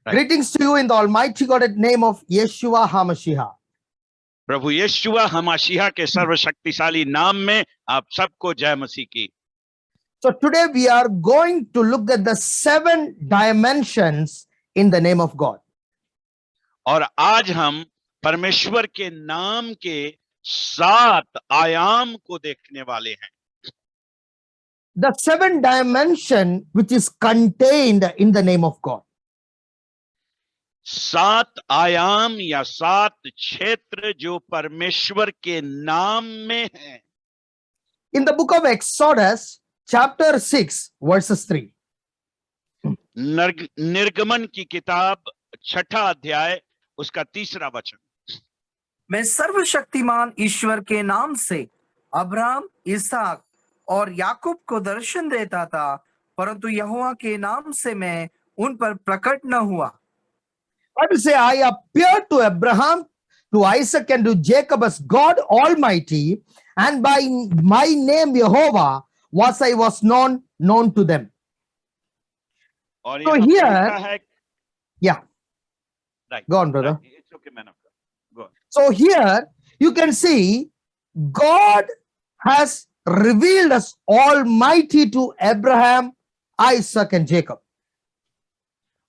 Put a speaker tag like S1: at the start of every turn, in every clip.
S1: Right.
S2: Greetings to you in the Almighty God in name of Yeshua HaMashiach.
S1: प्रभु यीशुआ हमाशिहा के सर्वशक्तिशाली नाम में आप सबको जय मसीह की।
S2: So today we are going to look at the 7 dimensions in the name of God.
S1: और आज हम परमेश्वर के नाम के 7 आयाम को देखने वाले हैं।
S2: The 7 dimension which is contained in the name of God.
S1: 7 आयाम या 7 क्षेत्र जो परमेश्वर के नाम में हैं।
S2: In the book of Exodus, chapter 6, verses 3.
S1: निर्गमन की किताब 6ठा अध्याय उसका 3रा वचन।
S3: मैं सर्वशक्तिमान ईश्वर के नाम से अब्राहम, इसहाक और याकूब को दर्शन देता था, परंतु यहोवा के नाम से मैं उन पर प्रकट न हुआ।
S2: Bible say, I appeared to Abraham, to Isaac, and to Jacob as God Almighty, and by my name Jehovah was known to them.
S1: और
S2: So
S1: यहाँ पे
S2: here-
S1: लिखा है,
S2: Yeah,
S1: right,
S2: go on, brother.
S1: right, it's okay, man of God. Go on.
S2: So here you can see God has revealed us Almighty to Abraham, Isaac, and Jacob.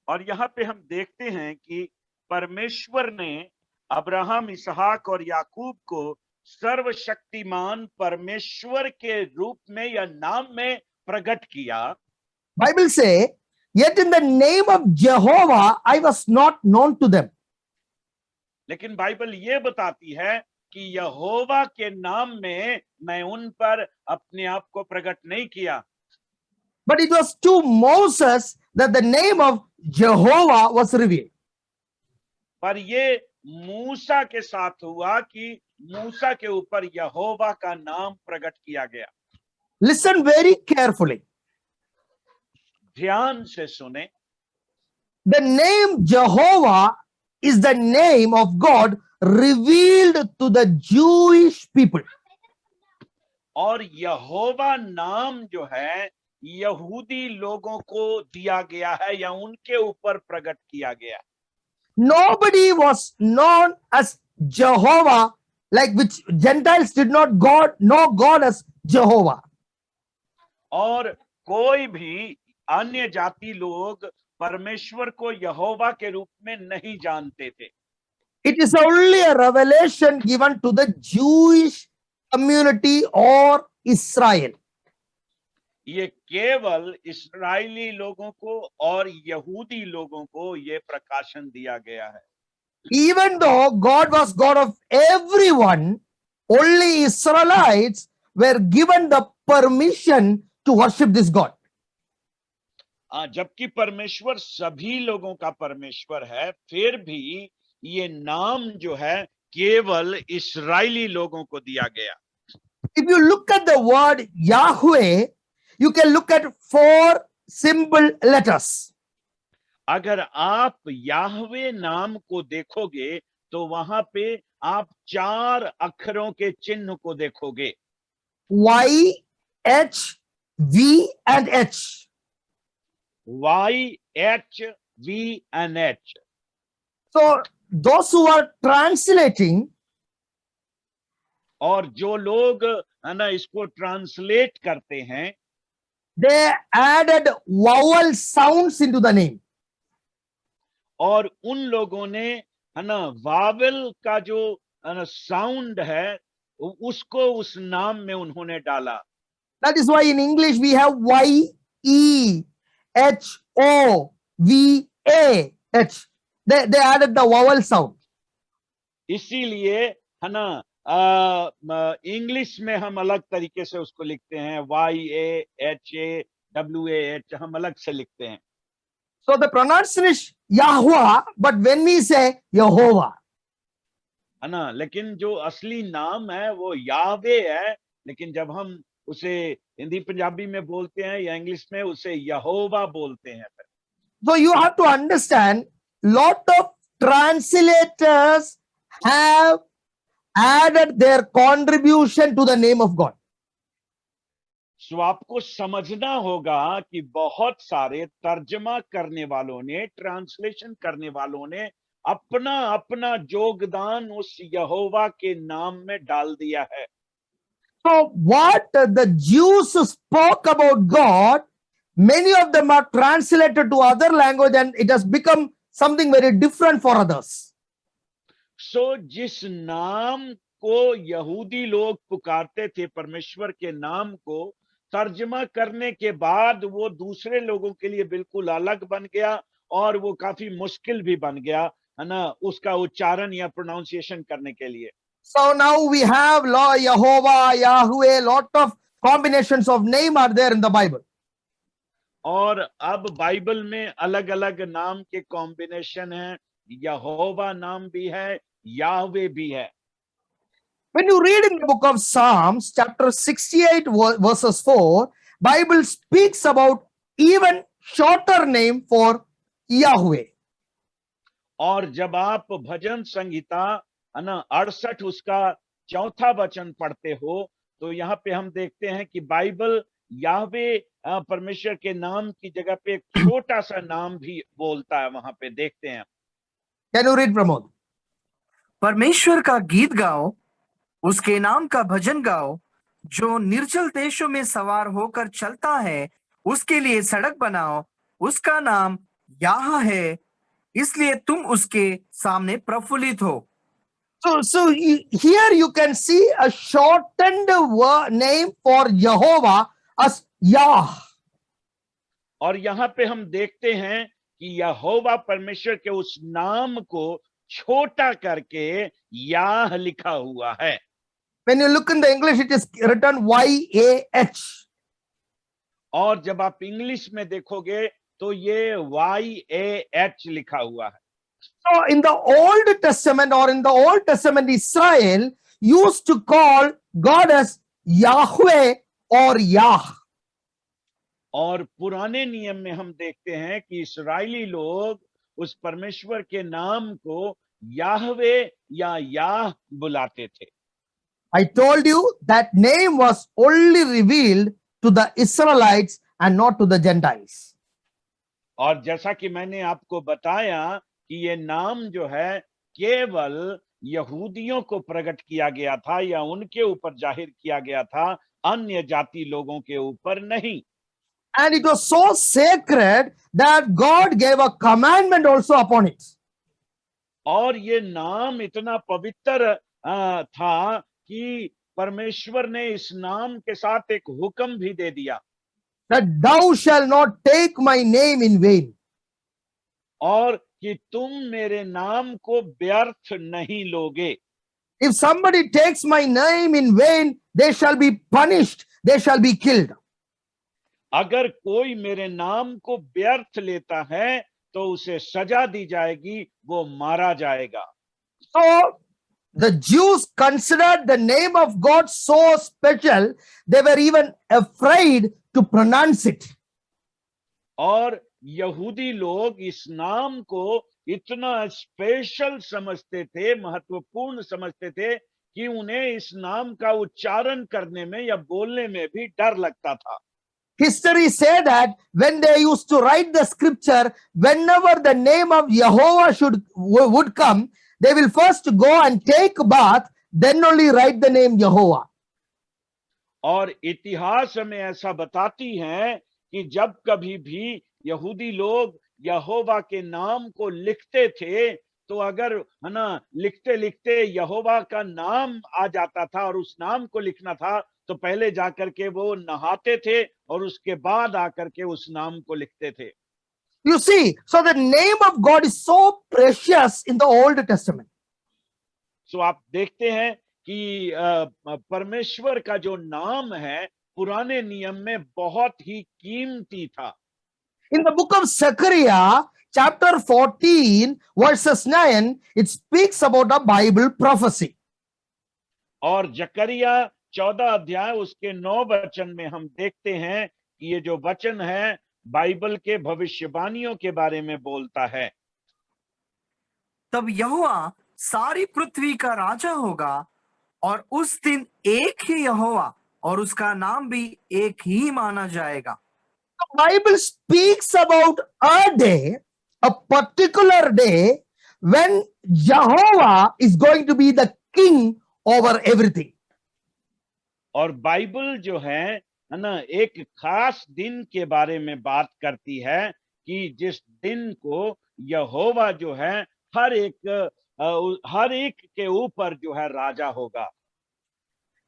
S1: और यहाँ पे हम देखते हैं कि परमेश्वर ने अब्राहम, इसहाक और याकूब को सर्वशक्तिमान परमेश्वर के रूप में या नाम में प्रकट किया।
S2: Bible say, yet in the name of Jehovah I was not known to them.
S1: लेकिन बाइबल ये बताती है कि यहोवा के नाम में मैं उन पर अपने आप को प्रकट नहीं किया।
S2: But it was to Moses that the name of Jehovah was revealed.
S1: पर ये मूसा के साथ हुआ कि मूसा के ऊपर यहोवा का नाम प्रकट किया गया।
S2: Listen very carefully.
S1: ध्यान से सुने,
S2: The name Jehovah is the name of God revealed to the Jewish people.
S1: और यहोवा नाम जो है यहूदी लोगों को दिया गया है या उनके ऊपर प्रकट किया गया।
S2: Nobody was known as Jehovah, like which Gentiles did not know God as Jehovah.
S1: और कोई भी अन्य जाति लोग परमेश्वर को यहोवा के रूप में नहीं जानते थे।
S2: It is only a revelation given to the Jewish community or Israel.
S1: ये केवल इस्राएली लोगों को और यहूदी लोगों को ये प्रकाशन दिया गया है।
S2: Even though God was God of everyone, only Israelites were given the permission to worship this God.
S1: जबकि परमेश्वर सभी लोगों का परमेश्वर है, फिर भी ये नाम जो है केवल इस्राएली लोगों को दिया गया।
S2: If you look at the word Yahweh, you can look at 4 simple letters.
S1: अगर आप याहवे नाम को देखोगे तो वहां पे आप 4 अक्षरों के चिन्ह को देखोगे।
S2: Y, H, V, and H.
S1: Y, H, V and H.
S2: So those who are translating,
S1: और जो लोग है ना इसको ट्रांसलेट करते हैं,
S2: they added vowel sounds into the name.
S1: और उन लोगों ने है ना वावेल का जो है ना साउंड है उसको उस नाम में उन्होंने डाला।
S2: That is why in English we have Y, E, H, O, V, A, H. They added the vowel sound.
S1: इसीलिए है ना इंग्लिश में हम अलग तरीके से उसको लिखते हैं, YAHA हम अलग से लिखते हैं।
S2: So the pronunciation is Yahweh, but when we say Yehovah,
S1: है ना, लेकिन जो असली नाम है वो यावे है, लेकिन जब हम उसे हिंदी पंजाबी में बोलते हैं या इंग्लिश में उसे यहोवा बोलते हैं।
S2: so you have to understand, lot of translators have added their contribution to the name of God.
S1: सो आपको समझना होगा कि बहुत सारे तर्जमा करने वालों ने, ट्रांसलेशन करने वालों ने अपना अपना योगदान उस यहोवा के नाम में डाल दिया है।
S2: So, what the Jews spoke about God, many of them are translated to other language and it has become something very different for others.
S1: सो जिस नाम को यहूदी लोग पुकारते थे, परमेश्वर के नाम को तर्जमा करने के बाद वो दूसरे लोगों के लिए बिल्कुल अलग बन गया और वो काफी मुश्किल भी बन गया, है ना, उसका उच्चारण या प्रोनाउंसिएशन करने के लिए।
S2: So now we have Law, Jehovah, Yahweh, lot of combinations of name are there in the Bible.
S1: और अब बाइबल में अलग अलग नाम के कॉम्बिनेशन है, यहोवा नाम भी है, याहवे भी है।
S2: When you read in the book of Psalms, chapter 68, verses 4, Bible speaks about even shorter name for Yahweh.
S1: और जब आप भजन संहिता, है ना, 68 उसका 4था वचन पढ़ते हो तो यहाँ पे हम देखते हैं कि बाइबल याहवे परमेश्वर के नाम की जगह पे एक छोटा सा नाम भी बोलता है, वहां पे देखते हैं।
S2: Can you read, Pramod?
S3: परमेश्वर का गीत गाओ, उसके नाम का भजन गाओ, जो निर्जल देशों में सवार होकर चलता है, उसके लिए सड़क बनाओ, उसका नाम याह है, इसलिए तुम उसके सामने प्रफुल्लित हो।
S2: So here you can see a shortened name for Jehovah as Yah.
S1: और यहाँ पे हम देखते हैं कि यहोवा परमेश्वर के उस नाम को छोटा करके याह लिखा हुआ है।
S2: When you look in the English, it is written YAH.
S1: और जब आप इंग्लिश में देखोगे तो ये YAH लिखा हुआ है।
S2: So in the Old Testament or in the Old Testament, Israel used to call God as Yahweh or Yah.
S1: और पुराने नियम में हम देखते हैं कि इस्राएली लोग उस परमेश्वर के नाम को याहवे या याह बुलाते थे।
S2: I told you that name was only revealed to the Israelites and not to the Gentiles.
S1: और जैसा कि मैंने आपको बताया कि ये नाम जो है केवल यहूदियों को प्रकट किया गया था या उनके ऊपर जाहिर किया गया था, अन्य जाति लोगों के ऊपर नहीं।
S2: And it was so sacred that God gave a commandment also upon it.
S1: और ये नाम इतना पवित्र था कि परमेश्वर ने इस नाम के साथ एक हुक्म भी दे दिया,
S2: That thou shall not take my name in vain.
S1: और कि तुम मेरे नाम को व्यर्थ नहीं लोगे।
S2: If somebody takes my name in vain, they shall be punished, they shall be killed.
S1: अगर कोई मेरे नाम को व्यर्थ लेता है तो उसे सजा दी जाएगी, वो मारा जाएगा।
S2: So the Jews considered the name of God so special, they were even afraid to pronounce it.
S1: और यहूदी लोग इस नाम को इतना स्पेशल समझते थे, महत्वपूर्ण समझते थे कि उन्हें इस नाम का उच्चारण करने में या बोलने में भी डर लगता था।
S2: History say that when they used to write the scripture, whenever the name of Jehovah would come, they will first go and take a bath, then only write the name Jehovah.
S1: और इतिहास हमें ऐसा बताती है कि जब कभी भी यहूदी लोग यहोवा के नाम को लिखते थे तो अगर, है ना, लिखते लिखते यहोवा का नाम आ जाता था और उस नाम को लिखना था तो पहले जाकर के वो नहाते थे और उसके बाद आकर के उस नाम को लिखते थे।
S2: You see, so the name of God is so precious in the Old Testament.
S1: सो आप देखते हैं कि परमेश्वर का जो नाम है पुराने नियम में बहुत ही कीमती था।
S2: In the book of Zechariah, chapter 14, verses 9, it speaks about a Bible prophecy.
S1: और जकरिया 14 अध्याय उसके 9 वचन में हम देखते हैं कि ये जो वचन है बाइबल के भविष्यवाणियों के बारे में बोलता है।
S3: तब यहोवा सारी पृथ्वी का राजा होगा और उस दिन एक ही यहोवा और उसका नाम भी एक ही माना जाएगा।
S2: The Bible speaks about a day, a particular day, when Jehovah is going to be the king over everything.
S1: और बाइबल जो है ना, एक खास दिन के बारे में बात करती है कि जिस दिन को यहोवा जो है हर एक के ऊपर जो है राजा होगा।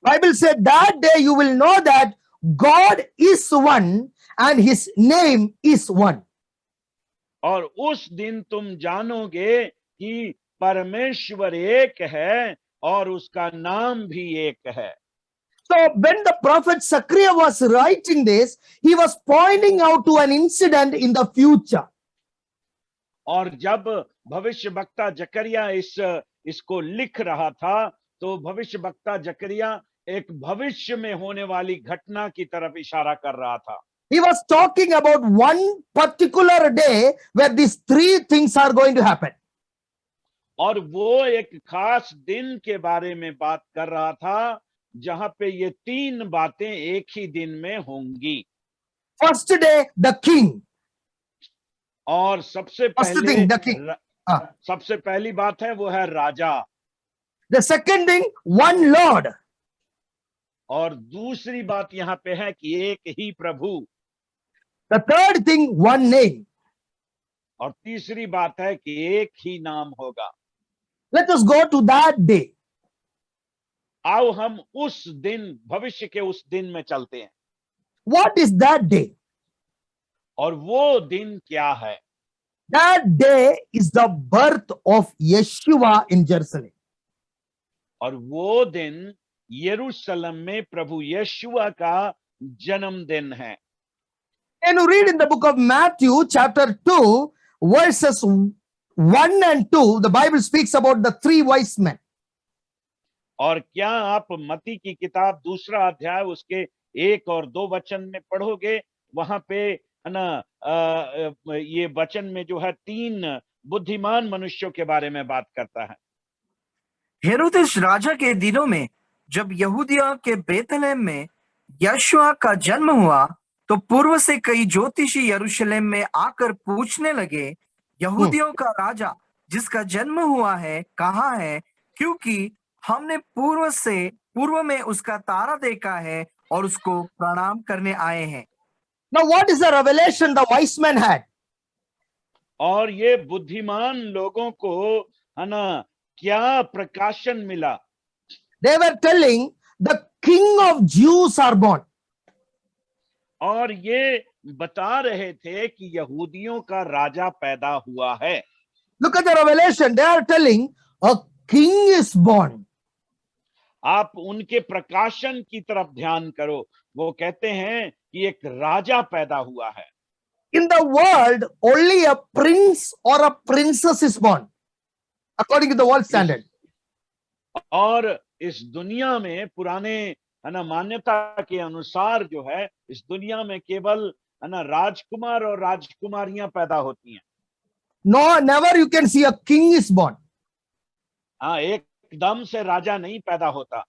S2: Bible said that day you will know that God is one and his name is one.
S1: और उस दिन तुम जानोगे कि परमेश्वर एक है और उसका नाम भी एक है।
S2: So when the prophet Zechariah was writing this, he was pointing out to an incident in the future.
S1: और जब भविष्यवक्ता जकरिया इसको लिख रहा था, तो भविष्यवक्ता जकरिया एक भविष्य में होने वाली घटना की तरफ इशारा कर रहा था।
S2: He was talking about one particular day where these three things are going to happen.
S1: और वो एक खास दिन के बारे में बात कर रहा था जहां पे ये तीन बातें एक ही दिन में होंगी।
S2: First day, the king.
S1: और सबसे
S2: First
S1: पहले
S2: thing, the king.
S1: सबसे पहली बात है वो है राजा।
S2: The second thing, one Lord.
S1: और दूसरी बात यहाँ पे है कि एक ही प्रभु।
S2: The third thing, one name.
S1: और तीसरी बात है कि एक ही नाम होगा।
S2: Let us go to that day.
S1: आओ हम उस दिन, भविष्य के उस दिन में चलते हैं।
S2: What is that day?
S1: और वो दिन क्या है?
S2: That day is the birth of Yeshua in Jerusalem.
S1: और वो दिन यरूशलेम में प्रभु यीशुआ का जन्मदिन है।
S2: Can you read in the book of Matthew, chapter 2, verses 1 and 2? The Bible speaks about the three wise men.
S1: और क्या आप मत्ती की किताब दूसरा अध्याय उसके 1 और 2 वचन में पढ़ोगे? वहां पे है ना, ये वचन में जो है 3 बुद्धिमान मनुष्यों के बारे में बात करता है।
S3: हेरोदेस राजा के दिनों में जब यहूदिया के बेथलेहम में यशुआ का जन्म हुआ, तो पूर्व से कई ज्योतिषी यरूशलेम में आकर पूछने लगे, यहूदियों का राजा जिसका जन्म हुआ है कहाँ है? क्योंकि हमने पूर्व में उसका तारा देखा है और उसको प्रणाम करने आए हैं।
S2: Now, what is the revelation the wise men had?
S1: और ये बुद्धिमान लोगों को है ना क्या प्रकाशन मिला?
S2: They were telling the king of Jews are born.
S1: और ये बता रहे थे कि यहूदियों का राजा पैदा हुआ है।
S2: Look at the revelation. They are telling a king is born.
S1: आप उनके प्रकाशन की तरफ ध्यान करो। वो कहते हैं कि एक राजा पैदा हुआ है।
S2: In the world, only a prince or a princess is born, according to the world standard.
S1: और इस दुनिया में पुराने है ना मान्यता के अनुसार जो है, इस दुनिया में केवल है ना राजकुमार और राजकुमारियां पैदा होती हैं।
S2: No, never you can see a king is born.
S1: हाँ, एकदम से राजा नहीं पैदा होता।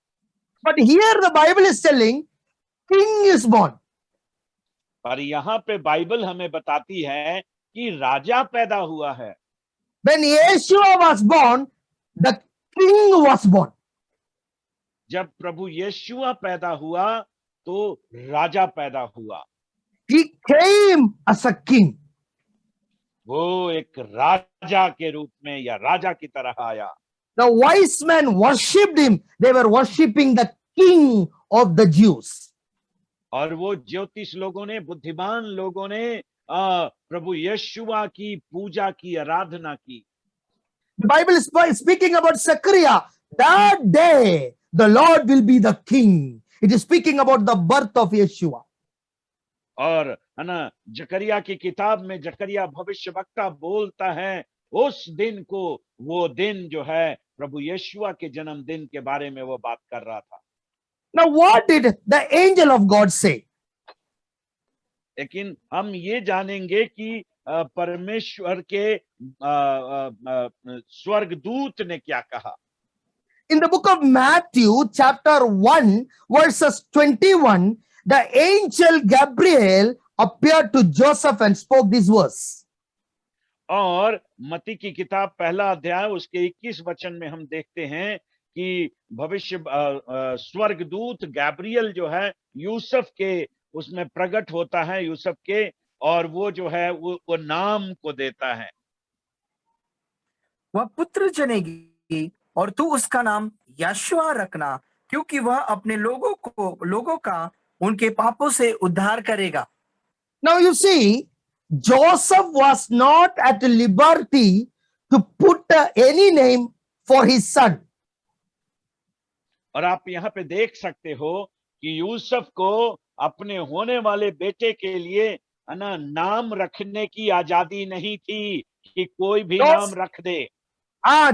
S2: But here the Bible is telling king is born.
S1: पर यहाँ पे बाइबल हमें बताती है कि राजा पैदा हुआ है।
S2: When Yeshua was born, the king was born.
S1: जब प्रभु यीशुआ पैदा हुआ तो राजा पैदा हुआ।
S2: He came as a king.
S1: वो एक राजा के रूप में या राजा की तरह आया।
S2: The wise men worshipped him. They were worshipping the king of the Jews.
S1: और वो ज्योतिष लोगों ने, बुद्धिमान लोगों ने प्रभु यीशुआ की पूजा की, आराधना की।
S2: The Bible is speaking about Zechariah. That day, the Lord will be the king. It is speaking about the birth of Yeshua.
S1: और है ना जकरिया की किताब में जकरिया भविष्यवक्ता बोलता है उस दिन को, वो दिन जो है प्रभु यीशुआ के जन्मदिन के बारे में वो बात कर रहा था।
S2: Now, what did the angel of God say?
S1: लेकिन हम ये जानेंगे कि परमेश्वर के स्वर्गदूत ने क्या कहा।
S2: In the book of Matthew, chapter 1, verses 21, the angel Gabriel appeared to Joseph and spoke this verse.
S1: और मती की किताब पहला अध्याय उसके 21 वचन में हम देखते हैं कि भविष्य स्वर्गदूत गैब्रियल जो है यूसुफ के उसमें प्रकट होता है, यूसुफ के, और वो जो है वो नाम को देता है।
S3: वह पुत्र जनेगी और तू उसका नाम यशुआ रखना, क्योंकि वह अपने लोगों का उनके पापों से उद्धार करेगा।
S2: Now you see, Joseph was not at liberty to put any name for his son.
S1: और आप यहाँ पे देख सकते हो कि यूसुफ को अपने होने वाले बेटे के लिए है ना नाम रखने की आजादी नहीं थी कि कोई भी नाम रख दे।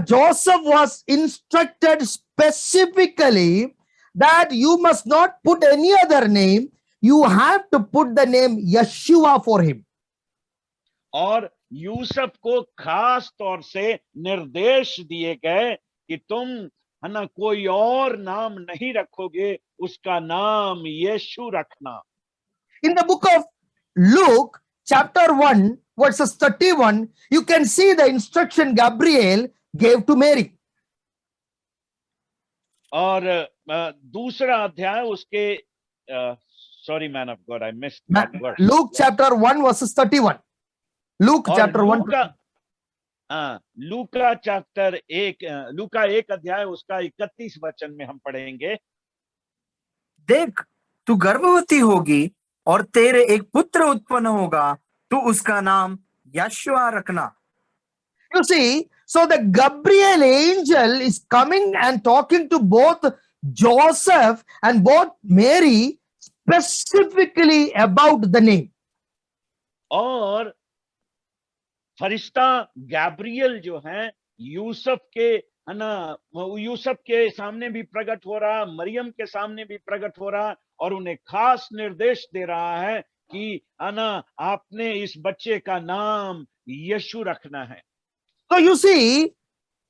S2: Joseph was instructed specifically that you must not put any other name. You have to put the name Yeshua for him.
S1: और यूसुफ को खास तौर से निर्देश दिए गए कि तुम है ना कोई और नाम नहीं रखोगे, उसका नाम यीशु रखना।
S2: In the book of Luke, chapter 1, verses 31, you can see the instruction Gabriel gave to Mary.
S1: और दूसरा अध्याय उसके sorry man of God, I missed that verse.
S2: Luke chapter 1 verses 31. Luke chapter 1.
S1: Luka chapter 1, लूका 1 अध्याय उसका 31 वचन में हम पढ़ेंगे।
S3: देख, तू गर्भवती होगी और तेरे एक पुत्र उत्पन्न होगा, तू उसका नाम यशुआ रखना।
S2: You see, so the Gabriel angel is coming and talking to both Joseph and both Mary specifically about the name.
S1: और फरिश्ता गैब्रियल जो है यूसुफ के है ना, यूसुफ के सामने भी प्रकट हो रहा, मरियम के सामने भी प्रकट हो रहा, और उन्हें खास निर्देश दे रहा है कि है ना आपने इस बच्चे का नाम यीशु रखना है।
S2: So you see,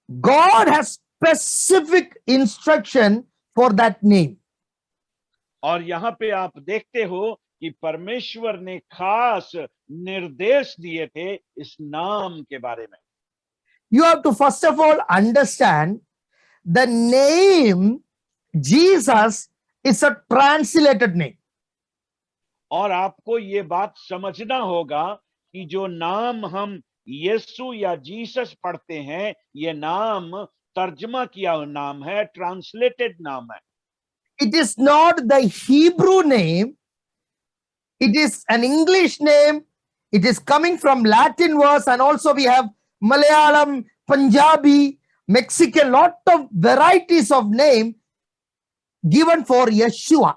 S2: God has specific instruction for that name.
S1: और यहाँ पे आप देखते हो कि परमेश्वर ने खास निर्देश दिए थे इस नाम के बारे में।
S2: You have to first of all understand the name Jesus is a translated name.
S1: और आपको ये बात समझना होगा कि जो नाम हम यीशु या जीसस पढ़ते हैं, ये नाम तर्जमा किया हुआ नाम है, ट्रांसलेटेड नाम है।
S2: It is not the Hebrew name. It is an English name. It is coming from Latin verse, and also we have Malayalam, Punjabi, Mexican, lot of varieties of name given for Yeshua.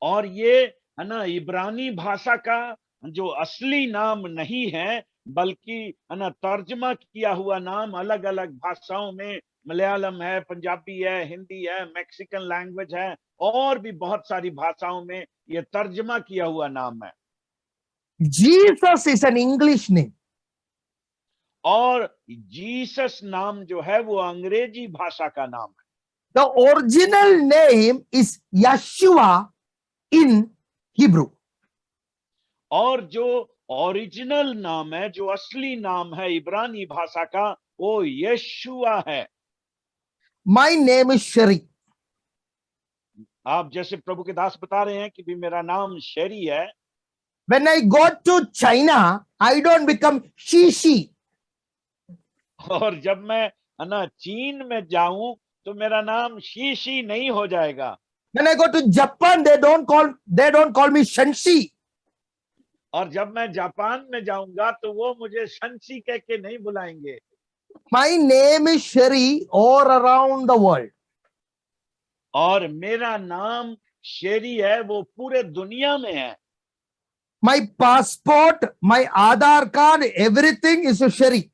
S1: और ये है ना इब्रानी भाषा का जो असली नाम नहीं है, बल्कि है ना तर्जमा किया हुआ नाम अलग अलग भाषाओं में, मलयालम है, पंजाबी है, हिंदी है, मैक्सिकन लैंग्वेज है, और भी बहुत सारी भाषाओं में ये तर्जमा किया हुआ नाम है।
S2: Jesus is an English name.
S1: और जीसस नाम जो है वो अंग्रेजी भाषा का नाम है।
S2: The original name is Yeshua in Hebrew.
S1: और जो ओरिजिनल नाम है, जो असली नाम है इब्रानी भाषा का, वो यशुआ है।
S2: My name is Sheri.
S1: आप जैसे प्रभु के दास बता रहे हैं कि भी मेरा नाम शेरी है।
S2: When I go to China, I don't become Shishi.
S1: और जब मैं है ना चीन में जाऊं तो मेरा नाम शीशी नहीं हो जाएगा।
S2: When I go to Japan, they don't call me Shanshi.
S1: और जब मैं जापान में जाऊंगा तो वो मुझे शंशी कह के नहीं बुलाएंगे।
S2: My name is Sheri all around the world.
S1: और मेरा नाम शेरी है, वो पूरे दुनिया में है।
S2: My passport, my Aadhaar card, everything is Sheri.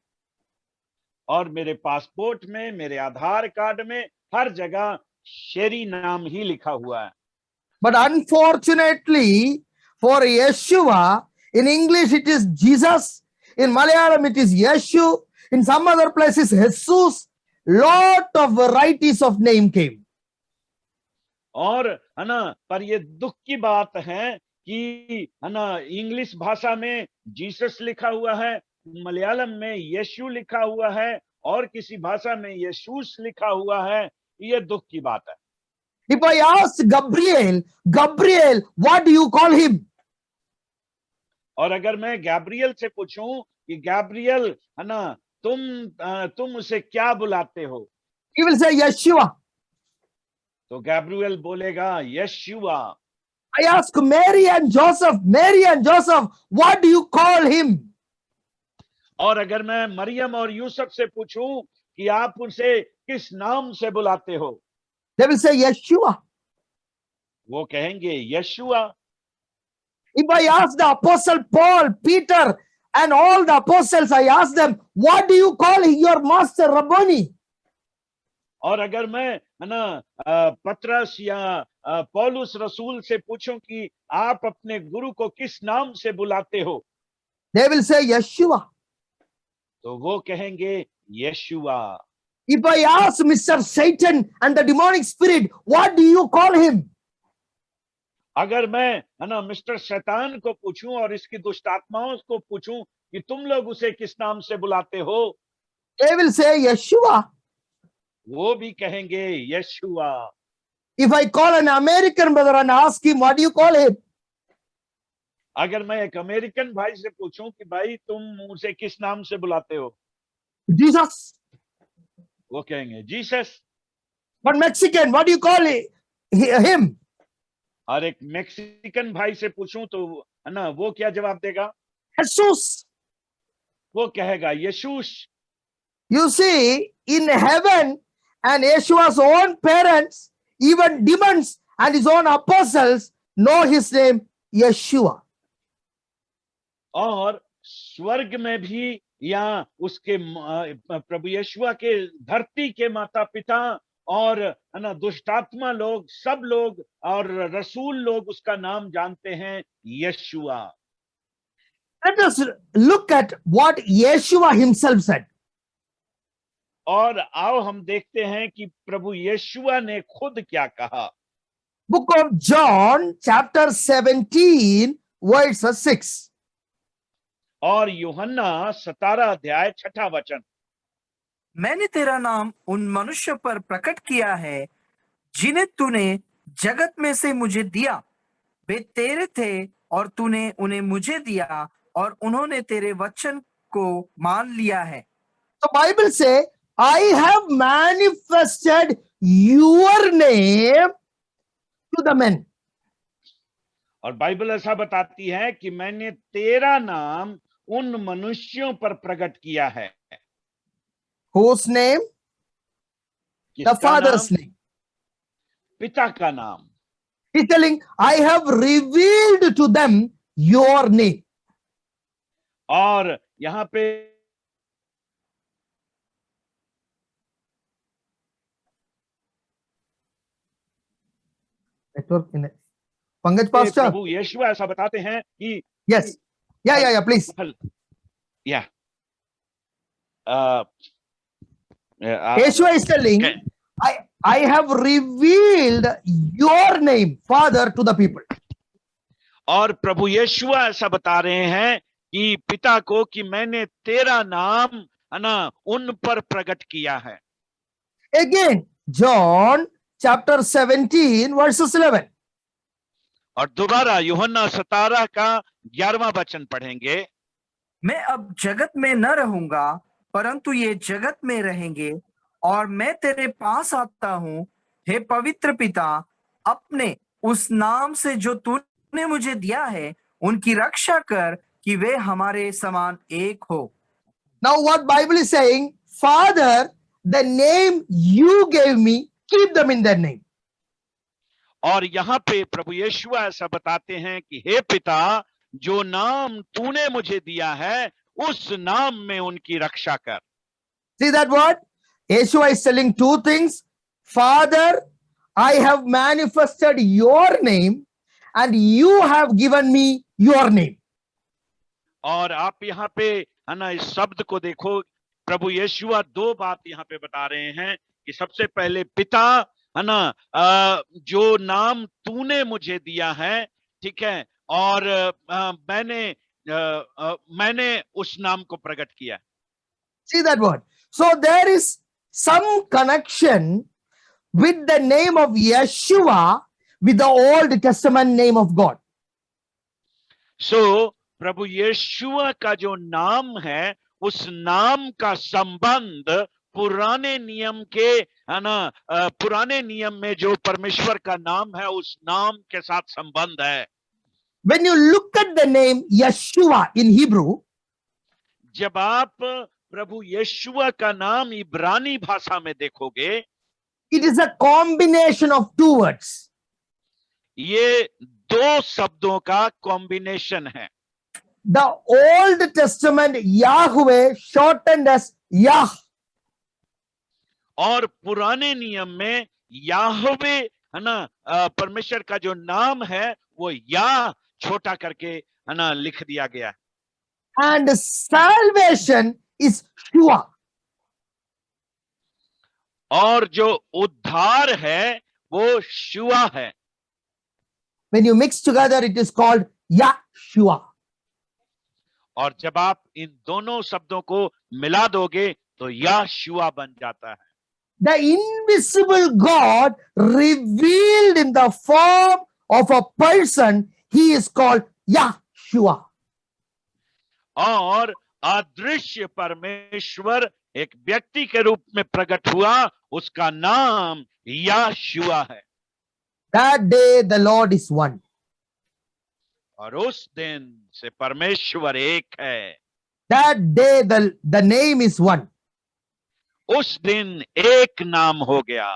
S1: और मेरे पासपोर्ट में, मेरे आधार कार्ड में, हर जगह शेरी नाम ही लिखा हुआ है।
S2: But unfortunately for Yeshua, in English it is Jesus, in Malayalam it is Yeshu, in some other places Jesus, lot of varieties of name came.
S1: और है ना, पर ये दुख की बात है कि है ना, इंग्लिश भाषा में जीसस लिखा हुआ है, मलयालम में यीशु लिखा हुआ है, और किसी भाषा में यीशुस लिखा हुआ है। ये दुख की बात है।
S2: If I ask Gabriel, Gabriel, what do you call him?
S1: और अगर मैं गैब्रियल से पूछूं कि गैब्रियल है ना, तुम उसे क्या बुलाते हो,
S2: He will say Yeshua.
S1: तो गैब्रियल बोलेगा यशुआ।
S2: I ask Mary and Joseph, what do you call him?
S1: और अगर मैं मरियम और यूसुफ से पूछूं कि आप उसे किस नाम से बुलाते हो,
S2: They will say Yeshua.
S1: वो कहेंगे यशुआ।
S2: If I ask the apostle Paul, Peter, and all the apostles, I ask them, what do you call your master Rabboni?
S1: और अगर मैं है ना पतरस या पौलुस रसूल से पूछूं कि आप अपने गुरु को किस नाम से बुलाते हो,
S2: They will say Yeshua.
S1: तो वो कहेंगे यशुआ।
S2: If I ask Mr. Satan and the demonic spirit, what do you call him?
S1: अगर मैं है ना मिस्टर शैतान को पूछूं और इसकी दुष्ट आत्माओं को पूछूं कि तुम लोग उसे किस नाम से बुलाते हो,
S2: They will say Yeshua.
S1: वो भी कहेंगे यशुआ।
S2: If I call an American brother and ask him, what do you call him?
S1: अगर मैं एक अमेरिकन भाई से पूछूं कि भाई तुम उसे किस नाम से बुलाते हो,
S2: Jesus.
S1: वो कहेंगे Jesus.
S2: But Mexican, what do you call him?
S1: और एक मैक्सिकन भाई से पूछूं तो है ना, वो क्या जवाब देगा,
S2: Jesus.
S1: वो कहेगा यशूस।
S2: You see, in heaven and Yeshua's own parents, even demons and his own apostles know his name, Yeshua.
S1: और स्वर्ग में भी या उसके प्रभु यशुआ के धरती के माता पिता और है ना दुष्टात्मा लोग, सब लोग और रसूल लोग उसका नाम जानते हैं यशुआ।
S2: Let us look at what Yeshua himself said.
S1: और आओ हम देखते हैं कि प्रभु यशुआ ने खुद क्या कहा।
S2: Book of John, chapter 17, verse 6.
S1: और यूहन्ना 17 अध्याय 6 वचन।
S3: मैंने तेरा नाम उन मनुष्य पर प्रकट किया है जिन्हें तूने जगत में से मुझे दिया। वे तेरे थे और तूने उन्हें मुझे दिया और उन्होंने तेरे वचन को मान लिया है।
S2: The Bible says, I have manifested your name to the men.
S1: और बाइबल ऐसा बताती है कि मैंने तेरा नाम उन मनुष्यों पर प्रकट किया है।
S2: Whose name? The Father's name.
S1: पिता का नाम।
S2: He's telling, I have revealed to them your name.
S1: और यहाँ पे
S2: Network in it. Pankaj Pastor.
S1: प्रभु यीशु ऐसा बताते हैं कि
S2: Yes. Yeah, please.
S1: या
S2: Yeshua is telling,
S1: Okay.
S2: I have revealed your name, Father, to the people.
S1: और प्रभु यीशु ऐसा बता रहे हैं कि पिता को कि मैंने तेरा नाम है ना उन पर प्रकट किया है।
S2: Again, John chapter 17, verses 11.
S1: और दोबारा यूहन्ना 17 का 11वां वचन पढ़ेंगे।
S3: मैं अब जगत में न रहूंगा परंतु ये जगत में रहेंगे और मैं तेरे पास आता हूँ। हे पवित्र पिता, अपने उस नाम से जो तूने मुझे दिया है उनकी रक्षा कर कि वे हमारे समान एक हो।
S2: Now what Bible is saying, Father, the name you gave me, keep them in their name.
S1: और यहाँ पे प्रभु यीशु ऐसा बताते हैं कि हे पिता, जो नाम तूने मुझे दिया है उस नाम में उनकी रक्षा कर।
S2: See that word? Yeshua is telling two things. Father, I have manifested your name and you have given me your name.
S1: और आप यहाँ पे है ना इस शब्द को देखो, प्रभु यीशुआ दो बात यहाँ पे बता रहे हैं कि सबसे पहले पिता, है ना, जो नाम तूने मुझे दिया है, ठीक है, और मैंने उस नाम को प्रकट किया।
S2: See that word. So there is some connection with the name of Yeshua with the Old Testament name of God.
S1: सो प्रभु यीशुआ का जो नाम है, उस नाम का संबंध पुराने नियम के, है ना, पुराने नियम में जो परमेश्वर का नाम है, उस नाम के साथ संबंध है।
S2: When you look at the name Yeshua in Hebrew,
S1: जब आप प्रभु यीशुआ का नाम इब्रानी भाषा में देखोगे,
S2: it is a combination of two words.
S1: ये दो शब्दों का कॉम्बिनेशन है।
S2: The Old Testament Yahweh shortened as Yah,
S1: और पुराने नियम में याहवे, है ना, परमेश्वर का जो नाम है वो या छोटा करके, है ना, लिख दिया गया।
S2: and salvation is Shua.
S1: और जो उद्धार है वो शुआ है।
S2: When you mix together, it is called Yahshua.
S1: और जब आप इन दोनों शब्दों को मिला दोगे तो या शुआ बन जाता है।
S2: The invisible God revealed in the form of a person, he is called Yahshua.
S1: और अदृश्य परमेश्वर एक व्यक्ति के रूप में प्रकट हुआ, उसका नाम याशुआ है।
S2: That day the Lord is one.
S1: और उस दिन से परमेश्वर एक है।
S2: That day the name is one.
S1: उस दिन एक नाम हो गया।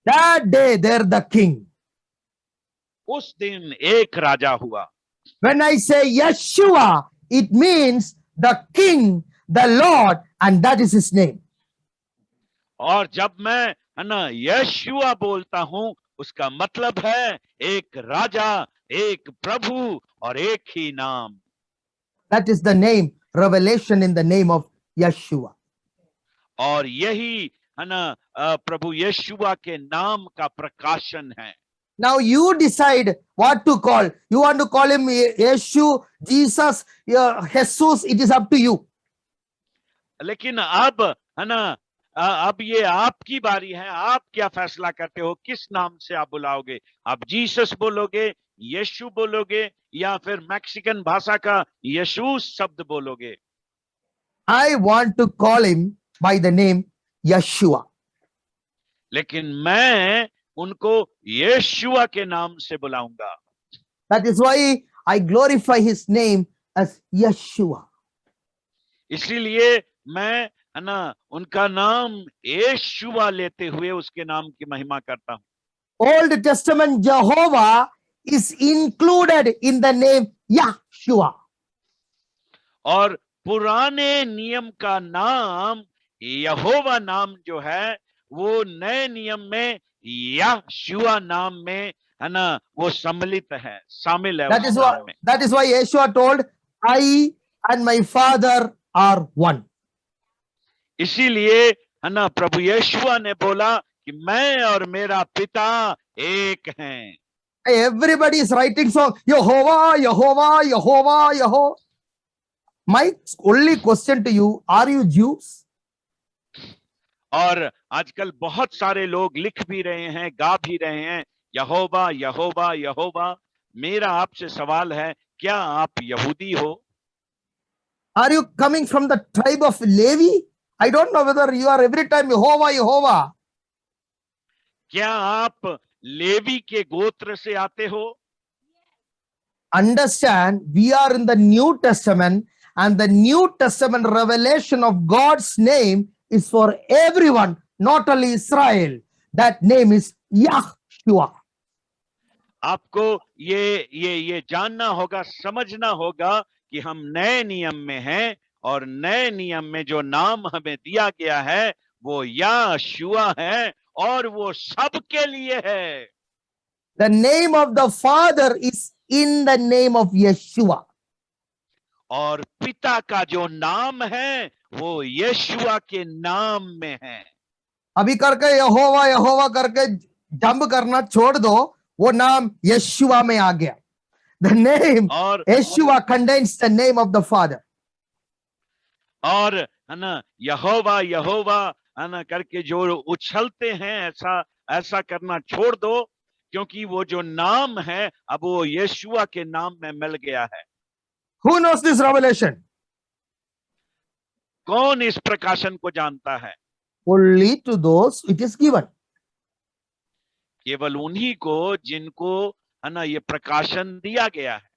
S2: That day they're the king.
S1: उस दिन एक राजा हुआ।
S2: When I say Yeshua, it means the king, the Lord, and that is his name.
S1: और जब मैं, है ना, यशुआ बोलता हूं, उसका मतलब है एक राजा, एक प्रभु और एक ही नाम।
S2: That is the name, revelation in the name of Yeshua.
S1: और यही, है ना, प्रभु यशुआ के नाम का प्रकाशन है।
S2: Now you decide what to call. You want to call him Yeshu, Jesus, Jesus, it is up to you.
S1: लेकिन अब, है ना, अब ये आपकी बारी है। आप क्या फैसला करते हो, किस नाम से आप बुलाओगे? आप जीसस बोलोगे, यीशु बोलोगे, या फिर मैक्सिकन भाषा का यशूस शब्द बोलोगे?
S2: I want to call him by the name Yeshua.
S1: लेकिन मैं उनको यीशुआ के नाम से बुलाऊंगा।
S2: That is why I glorify his name as Yeshua.
S1: इसीलिए मैं, है ना, उनका नाम यीशुआ लेते हुए उसके नाम की महिमा करता हूं।
S2: Old Testament Jehovah is included in the name Yeshua.
S1: और पुराने नियम का नाम यहोवा नाम जो है, वो नए नियम में यहोशुआ नाम में, है ना, वो सम्मिलित है, शामिल है उस नाम में।
S2: That is why Yeshua told, I and my Father are one.
S1: इसीलिए, है ना, प्रभु यीशुआ ने बोला कि मैं और मेरा पिता एक हैं।
S2: Everybody is writing song, Yehovah, Yehovah, Yehovah, Yehovah. My only question to you, are you Jews?
S1: और आजकल बहुत सारे लोग लिख भी रहे हैं, गा भी रहे हैं, यहोवा यहोवा यहोवा। मेरा आपसे सवाल है, क्या आप यहूदी हो?
S2: Are you coming from the tribe of Levi? I don't know whether you are every time Yehovah, Yehovah.
S1: क्या आप लेवी के गोत्र से आते हो?
S2: Understand, we are in the New Testament, and the New Testament revelation of God's name is for everyone, not only Israel. That name is Yahshua.
S1: आपको ये जानना होगा, समझना होगा कि हम नए नियम में हैं, और नए नियम में जो नाम हमें दिया गया है वो यहोशुआ है, और वो सबके लिए है।
S2: The name of the Father is in the name of Yeshua.
S1: और पिता का जो नाम है वो यीशुआ के नाम में है।
S2: अभी करके यहोवा यहोवा करके जंप करना छोड़ दो, वो नाम यशुआ में आ गया। द नेम
S1: और
S2: यशुआ contains the name of the father.
S1: और है ना, यहोवा यहोवा है ना करके जो उछलते हैं, ऐसा ऐसा करना छोड़ दो, क्योंकि वो जो नाम है अब वो यीशुआ के नाम में मिल गया है।
S2: Who knows this revelation?
S1: कौन इस प्रकाशन को जानता है?
S2: Only to those it is given.
S1: केवल उन्हीं को जिनको है ना ये प्रकाशन दिया गया है।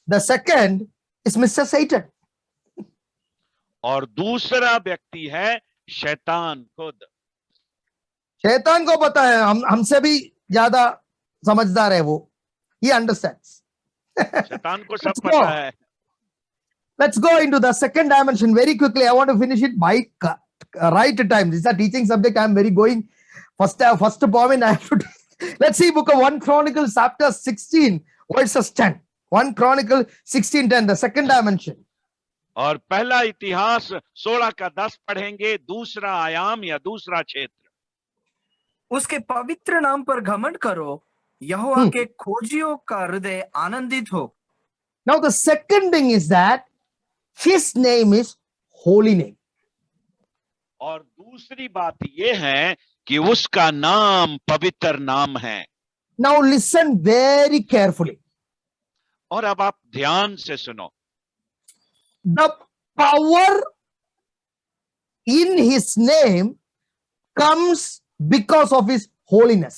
S2: The second is Mr. Satan.
S1: और दूसरा व्यक्ति है शैतान खुद।
S2: शैतान को पता है हमसे भी ज्यादा समझदार है वो। He understands.
S1: शैतान को सब
S2: Let's go.
S1: पता है।
S2: Let's go into the second dimension very quickly. I want to finish it by right time. This is a teaching subject. I am very going first point I have to let's see book of 1 Chronicles chapter 16 verses 10. 1 Chronicle 16:10, the second dimension.
S1: और पहला इतिहास 16 का 10 पढ़ेंगे, दूसरा आयाम या दूसरा क्षेत्र।
S3: उसके पवित्र नाम पर घमंड करो, यहोवा के खोजियों का हृदय आनंदित हो।
S2: Now the second thing is that his name is holy name.
S1: और दूसरी बात ये है कि उसका नाम पवित्र नाम है।
S2: Now listen very carefully.
S1: और अब आप ध्यान से सुनो।
S2: The power in his name comes because of his holiness.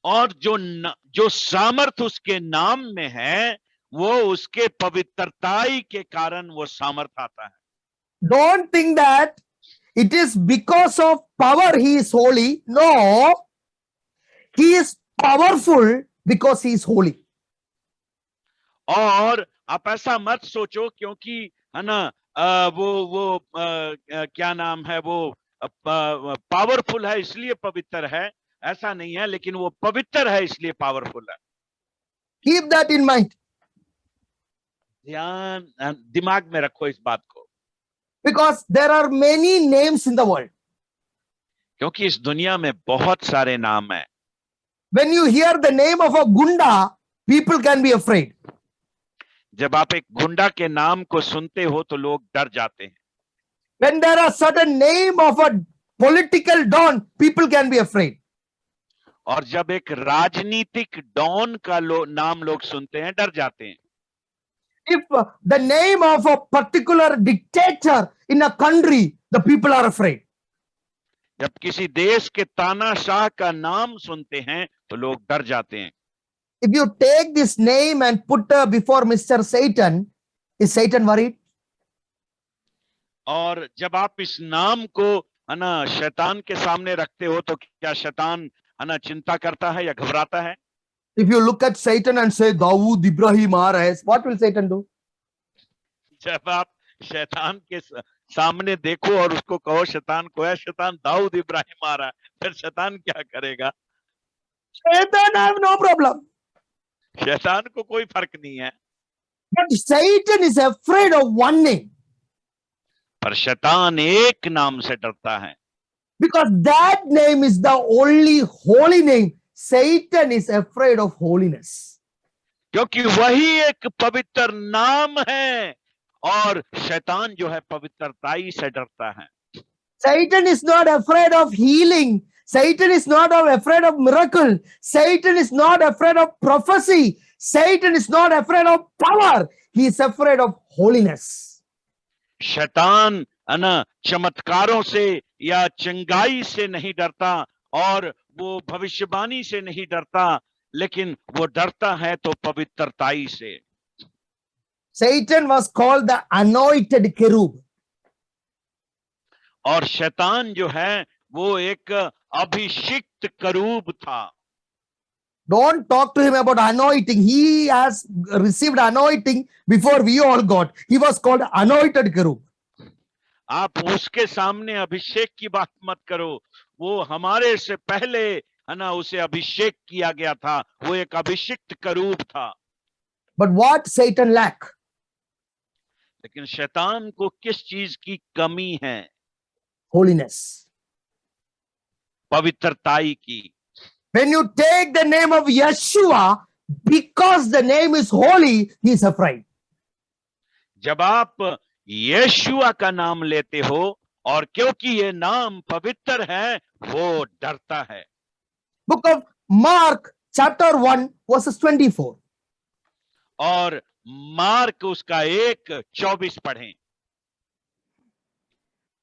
S1: और जो सामर्थ उसके नाम में है वो उसके पवित्रताई के कारण वो सामर्थ आता है।
S2: Don't think that it is because of power he is holy. No, he is powerful because he is holy.
S1: और आप ऐसा मत सोचो क्योंकि है ना वो क्या नाम है, वो पावरफुल है इसलिए पवित्र है, ऐसा नहीं है, लेकिन वो पवित्र है इसलिए पावरफुल है।
S2: Keep that in mind.
S1: दिमाग में रखो इस बात को,
S2: Because there are many names in the world.
S1: क्योंकि इस दुनिया में बहुत सारे नाम हैं।
S2: When you hear the name of a gunda, people can be afraid.
S1: जब आप एक गुंडा के नाम को सुनते हो तो लोग डर जाते हैं।
S2: When there are certain name of a political don, people can be afraid.
S1: और जब एक राजनीतिक डॉन का नाम लोग सुनते हैं डर जाते हैं।
S2: If the name of a particular dictator in a country, the people are afraid.
S1: जब किसी देश के तानाशाह का नाम सुनते हैं तो लोग डर जाते हैं।
S2: If you take this name and put before Mr. Satan, is Satan worried?
S1: और जब आप इस नाम को है ना शैतान के सामने रखते हो तो क्या शैतान है ना चिंता करता है या घबराता है?
S2: If you look at Satan and say, Dawood, Ibrahim, Ares, what will Satan do?
S1: जब आप शैतान के सामने देखो और उसको कहो शैतान को है, शैतान दाऊद इब्राहिम आ रहा है, फिर शैतान क्या करेगा?
S2: Satan have no problem.
S1: शैतान को कोई फर्क नहीं है।
S2: But Satan is afraid of one name.
S1: पर शैतान एक नाम से डरता है।
S2: Because that name is the only holy name. Satan is afraid of holiness.
S1: क्योंकि वही एक पवित्र नाम है और शैतान जो है पवित्रताई से डरता है।
S2: Satan is not afraid of healing. Satan is not afraid of miracle. Satan is not afraid of prophecy. Satan is not afraid of power. He is afraid of holiness.
S1: शैतान है ना चमत्कारों से या चंगाई से नहीं डरता और वो भविष्यवाणी से नहीं डरता, लेकिन वो डरता है तो पवित्रताई से।
S2: Satan was called the anointed cherub.
S1: और शैतान जो है वो एक अभिषिक्त करूब था।
S2: Don't talk to him about anointing. He has received anointing before we all got. He was called anointed cherub.
S1: आप उसके सामने अभिषेक की बात मत करो, वो हमारे से पहले है ना उसे अभिषेक किया गया था, वो एक अभिषिक्त करूब था।
S2: But what Satan lack?
S1: लेकिन शैतान को किस चीज की कमी है?
S2: Holiness.
S1: पवित्रताई की।
S2: When you take the name of Yeshua, because the name is holy, he is afraid.
S1: जब आप यीशुआ का नाम लेते हो और क्योंकि ये नाम पवित्र है, वो डरता है।
S2: Book of Mark, chapter 1, verses 24.
S1: और मार्क उसका 1:24 पढ़ें।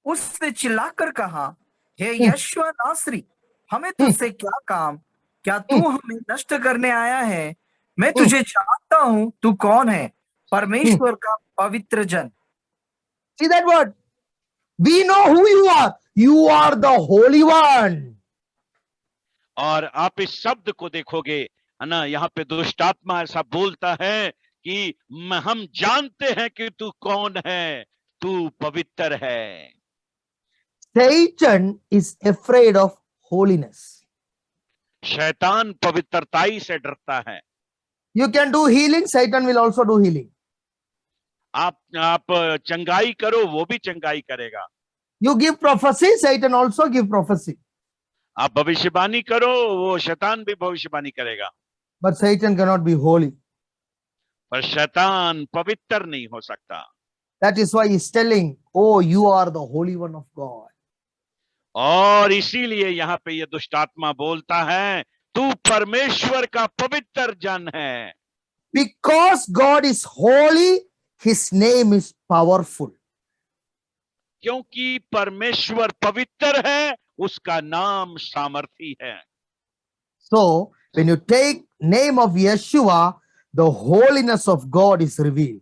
S3: उसने चिल्लाकर कहा, हे यशुआ नासरी, हमें तुझसे क्या काम? क्या तू हमें नष्ट करने आया है? मैं तुझे जानता हूं, तू कौन है, परमेश्वर का पवित्र जन।
S2: See that word? We know who you are. You are the Holy One.
S1: और आप इस शब्द को देखोगे, है ना, यहाँ पे दुष्ट आत्मा ऐसा बोलता है कि हम जानते हैं कि तू कौन है, तू पवित्र है।
S2: Satan is afraid of holiness.
S1: शैतान पवित्रताई से डरता है।
S2: You can do healing, Satan will also do healing.
S1: आप चंगाई करो, वो भी चंगाई करेगा।
S2: You give prophecy, Satan also give prophecy.
S1: आप भविष्यवाणी करो, वो शैतान भी भविष्यवाणी करेगा।
S2: But Satan cannot be holy.
S1: पर शैतान पवित्र नहीं हो सकता।
S2: That is why he's telling, oh, you are the Holy One of God.
S1: और इसीलिए यहाँ पे ये दुष्ट आत्मा बोलता है, तू परमेश्वर का पवित्र जन है।
S2: Because God is holy, his name is powerful.
S1: क्योंकि परमेश्वर पवित्र है, उसका नाम सामर्थी है।
S2: So, when you take name of Yeshua, the holiness of God is revealed.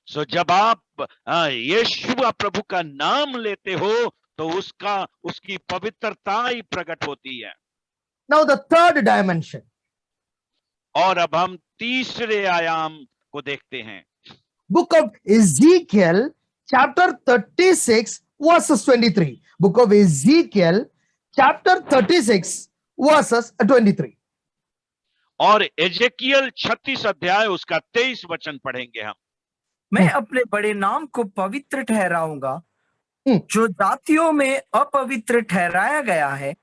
S1: सो जब आप यीशु प्रभु का नाम लेते हो, तो उसकी पवित्रता ही प्रकट होती है।
S2: Now, the third dimension.
S1: और अब हम तीसरे आयाम को देखते हैं।
S2: Book of Ezekiel, chapter 36, verses 23. Book of Ezekiel, chapter 36, verses 23.
S1: और एजेकियल 36 अध्याय उसका 23 वचन पढ़ेंगे हम।
S3: मैं अपने बड़े नाम को पवित्र ठहराऊंगा, जो जातियों में अपवित्र ठहराया गया है,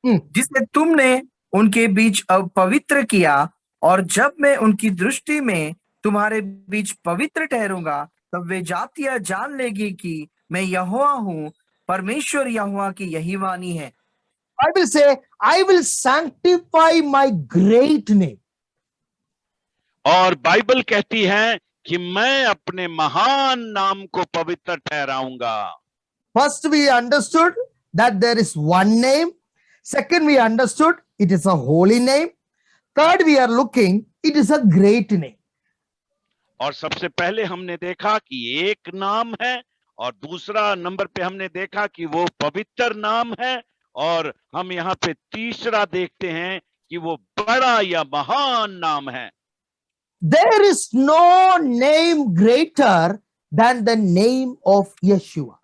S3: जिसे तुमने उनके बीच अपवित्र किया, और जब मैं उनकी दृष्टि में तुम्हारे बीच पवित्र ठहरूंगा, तब वे जातियां जान लेगी कि मैं यहोवा हूँ, परमेश्वर यहोवा की यही वाणी है।
S2: I will say, I will sanctify my great name.
S1: और बाइबल कहती है कि मैं अपने महान नाम को पवित्र ठहराऊंगा।
S2: First, we understood that there is one name. Second, we understood it is a holy name. Third, we are looking, it is a great name.
S1: और सबसे पहले हमने देखा कि एक नाम है, और दूसरा नंबर पे हमने देखा कि वो पवित्र नाम है, और हम यहाँ पे तीसरा देखते हैं कि वो बड़ा या महान नाम है।
S2: There is no name greater than the name of Yeshua.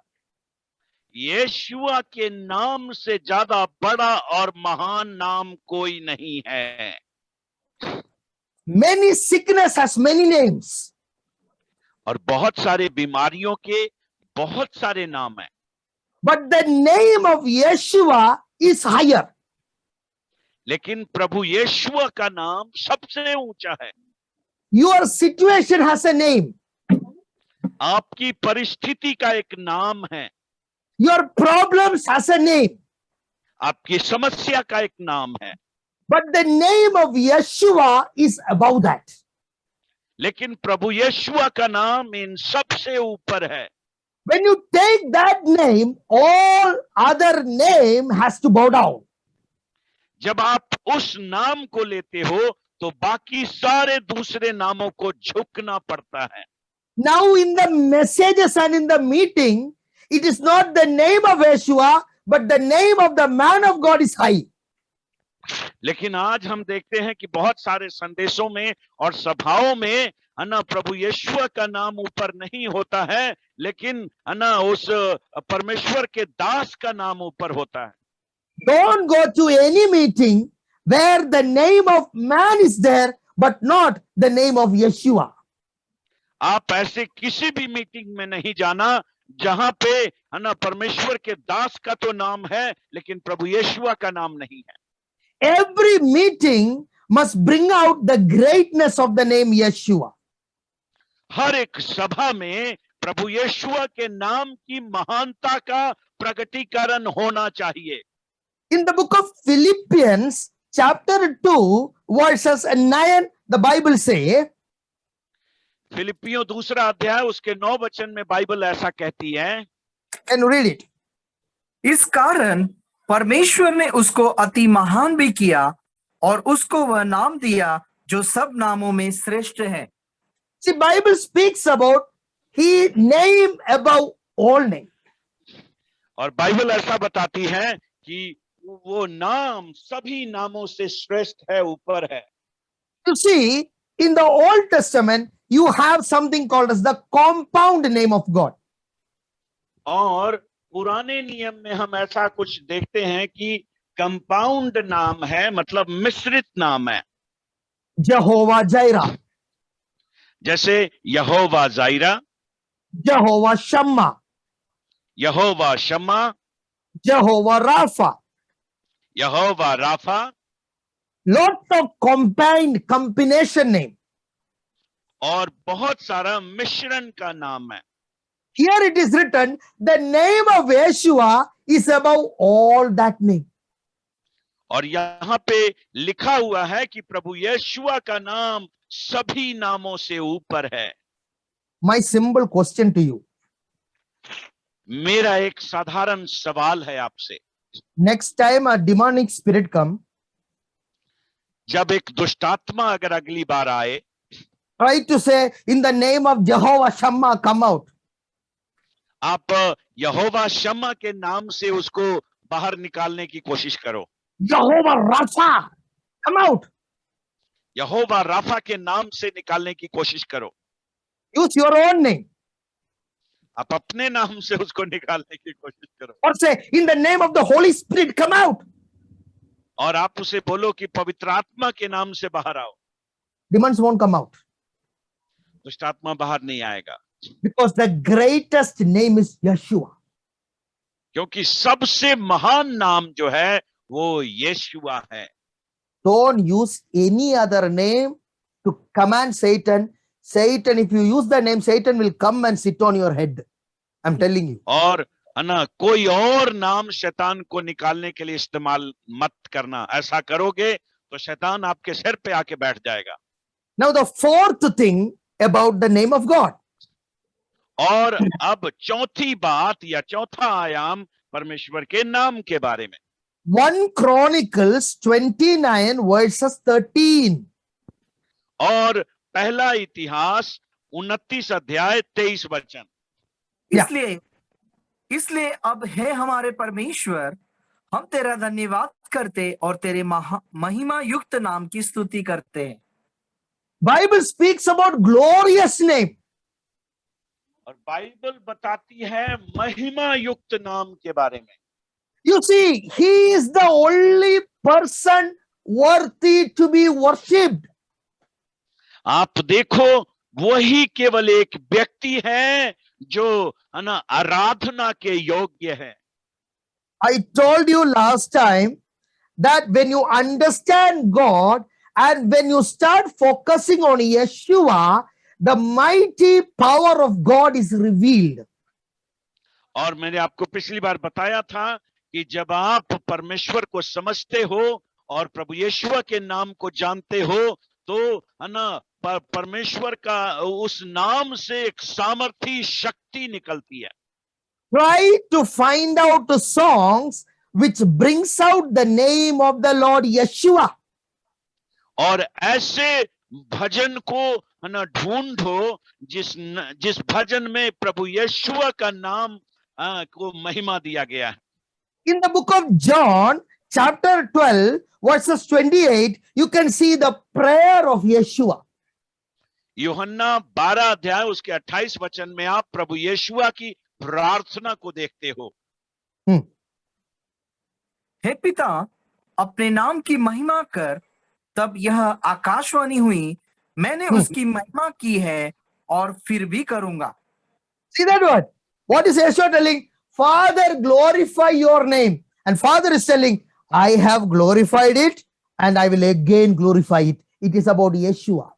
S1: यीशुआ के नाम से ज्यादा बड़ा और महान नाम कोई नहीं है।
S2: Many sickness has many names.
S1: और बहुत सारे बीमारियों के बहुत सारे नाम हैं,
S2: But the name of Yeshua is higher.
S1: लेकिन प्रभु यीशुआ का नाम सबसे ऊंचा है।
S2: Your situation has a name.
S1: आपकी परिस्थिति का एक नाम है,
S2: Your problems has a name.
S1: आपकी समस्या का एक नाम है,
S2: But the name of Yeshua is above that.
S1: लेकिन प्रभु यीशुआ का नाम इन सबसे ऊपर है।
S2: When you take that name, all other name has to bow down.
S1: जब आप उस नाम को लेते हो, तो बाकी सारे दूसरे नामों को झुकना पड़ता है।
S2: Now in the messages and in the meeting, it is not the name of Yeshua, but the name of the man of God is high.
S1: लेकिन आज हम देखते हैं कि बहुत सारे संदेशों में और सभाओं में, है ना, प्रभु यीशुआ का नाम ऊपर नहीं होता है, लेकिन है ना, उस परमेश्वर के दास का नाम ऊपर होता है।
S2: Don't go to any meeting where the name of man is there, but not the name of Yeshua.
S1: आप ऐसे किसी भी मीटिंग में नहीं जाना जहां पे है ना परमेश्वर के दास का तो नाम है लेकिन प्रभु यीशुआ का नाम नहीं है।
S2: Every meeting must bring out the greatness of the name Yeshua.
S1: हर एक सभा में प्रभु यीशुआ के नाम की महानता का प्रकटीकरण होना चाहिए।
S2: In the book of Philippians, chapter 2, verses 9, the Bible say,
S1: फिलिपियों दूसरा अध्याय उसके 9 वचन में बाइबल ऐसा कहती है।
S2: can you read it?
S3: इस कारण परमेश्वर ने उसको अति महान भी किया और उसको वह नाम दिया जो सब नामों में श्रेष्ठ है।
S2: See, Bible speaks about he name above all name.
S1: और बाइबल ऐसा बताती है कि वो नाम सभी नामों से श्रेष्ठ है, ऊपर है।
S2: You see, in the Old Testament, you have something called as the compound name of God.
S1: और पुराने नियम में हम ऐसा कुछ देखते हैं कि कंपाउंड नाम है, मतलब मिश्रित नाम है।
S2: Jehovah Jireh,
S1: जैसे यहोवा Zaira,
S2: Jehovah Shammah,
S1: Jehovah Shammah,
S2: Jehovah Rapha.
S1: Jehovah Rapha,
S2: Lots of combination name.
S1: और बहुत सारा मिश्रण का नाम है।
S2: Here it is written, the name of Yeshua is above all that name.
S1: और यहाँ पे लिखा हुआ है कि प्रभु यीशुआ का नाम सभी नामों से ऊपर है।
S2: My simple question to you.
S1: मेरा एक साधारण सवाल है आपसे,
S2: Next time a demonic spirit come,
S1: जब एक दुष्टात्मा अगर अगली बार आए,
S2: try to say, in the name of Jehovah Shammah, come out.
S1: आप यहोवा शम्मा के नाम से उसको बाहर निकालने की कोशिश करो।
S2: Jehovah Rapha, come out.
S1: यहोवा राफा के नाम से निकालने की कोशिश करो।
S2: Use your own name.
S1: आप अपने नाम से उसको निकालने की कोशिश करो।
S2: Or say, in the name of the Holy Spirit, come out.
S1: और आप उसे बोलो कि पवित्र आत्मा के नाम से बाहर आओ।
S2: Demons won't come out.
S1: दुष्टात्मा बाहर नहीं आएगा,
S2: Because the greatest name is Yeshua.
S1: क्योंकि सबसे महान नाम जो है वो यीशुआ है।
S2: Don't use any other name to command Satan. Satan, if you use the name, Satan will come and sit on your head. I'm telling you.
S1: और है ना, कोई और नाम शैतान को निकालने के लिए इस्तेमाल मत करना। ऐसा करोगे तो शैतान आपके सिर पे आके बैठ जाएगा।
S2: Now, the fourth thing about the name of God.
S1: और अब चौथी बात या चौथा आयाम परमेश्वर के नाम के बारे में।
S2: 1 Chronicles 29 verses 13.
S1: और पहला इतिहास 29 अध्याय 23 वचन।
S2: Yeah.
S3: इसलिए अब है हमारे परमेश्वर, हम तेरा धन्यवाद करते और तेरे महिमा युक्त नाम की स्तुति करते हैं।
S2: Bible speaks about glorious name.
S1: और बाइबल बताती है महिमा युक्त नाम के बारे में।
S2: You see, he is the only person worthy to be worshipped.
S1: आप देखो, वही केवल एक व्यक्ति है जो है ना आराधना के योग्य है।
S2: I told you last time that when you understand God and when you start focusing on Yeshua, the mighty power of God is revealed.
S1: और मैंने आपको पिछली बार बताया था कि जब आप परमेश्वर को समझते हो और प्रभु यीशुआ के नाम को जानते हो तो है ना परमेश्वर का उस नाम से एक सामर्थी शक्ति निकलती है।
S2: Try to find out the songs which brings out the name of the Lord Yeshua.
S1: और ऐसे भजन को है ना ढूंढो जिस भजन में प्रभु यीशुआ का नाम को महिमा दिया गया है।
S2: In the book of John, chapter 12, verses 28, you can see the prayer of Yeshua.
S1: यूहन्ना 12 अध्याय उसके 28 वचन में आप प्रभु यीशुआ की प्रार्थना को देखते हो।
S3: हे पिता, अपने नाम की महिमा कर तब यह आकाशवाणी हुई, मैंने उसकी महिमा की है और फिर भी करूंगा।
S2: See that word? What is Yeshua telling? Father, glorify your name. And Father is telling, I have glorified it and I will again glorify it. It is about Yeshua.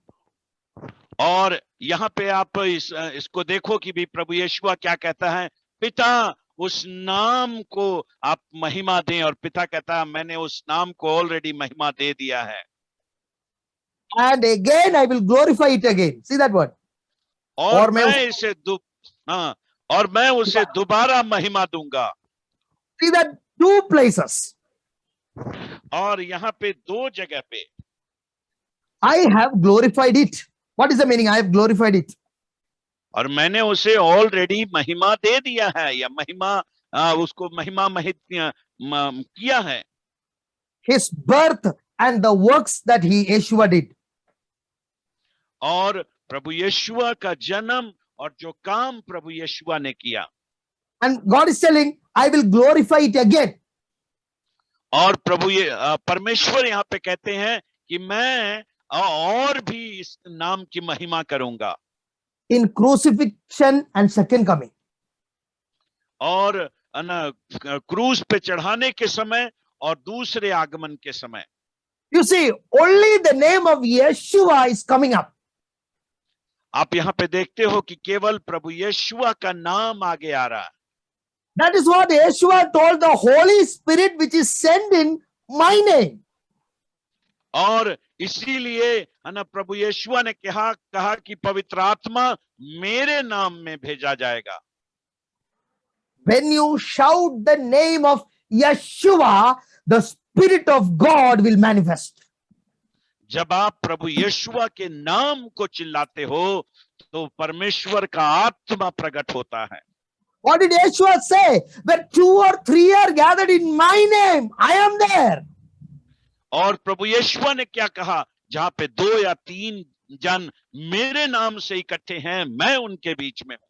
S1: और यहाँ पे आप इसको देखो कि भी प्रभु यीशुआ क्या कहता है, पिता उस नाम को आप महिमा दें, और पिता कहता है मैंने उस नाम को ऑलरेडी महिमा दे दिया है,
S2: And again I will glorify it again. See that word?
S1: और मैं उसे दोबारा महिमा दूंगा।
S2: See that two places.
S1: और यहाँ पे दो जगह पे
S2: I have glorified it. What is the meaning? I have glorified it.
S1: और मैंने उसे ऑलरेडी महिमा दे दिया है, या उसको महिमा महित किया है।
S2: His birth and the works that Yeshua did.
S1: और प्रभु यीशुआ का जन्म और जो काम प्रभु यीशुआ ने किया,
S2: And God is telling, I will glorify it again.
S1: और परमेश्वर यहाँ पे कहते हैं कि मैं और भी इस नाम की महिमा करूंगा।
S2: In crucifixion and second coming.
S1: और क्रूस पे चढ़ाने के समय और दूसरे आगमन के समय।
S2: You see, only the name of Yeshua is coming up.
S1: आप यहाँ पे देखते हो कि केवल प्रभु यीशुआ का नाम आगे आ रहा है।
S2: That is what Yeshua told the Holy Spirit which is sent in my name.
S1: और इसीलिए प्रभु यीशुआ ने कहा कि पवित्र आत्मा मेरे नाम में भेजा जाएगा।
S2: When you shout the name of Yeshua, the Spirit of God will manifest.
S1: जब आप प्रभु यीशुआ के नाम को चिल्लाते हो तो परमेश्वर का आत्मा प्रकट होता है।
S2: What did Yeshua say? Where 2 or 3 are gathered in my name, I am there.
S1: और प्रभु यीशुआ ने क्या कहा? जहां पे 2 या 3 जन मेरे नाम से इकट्ठे हैं, मैं उनके बीच में हूं।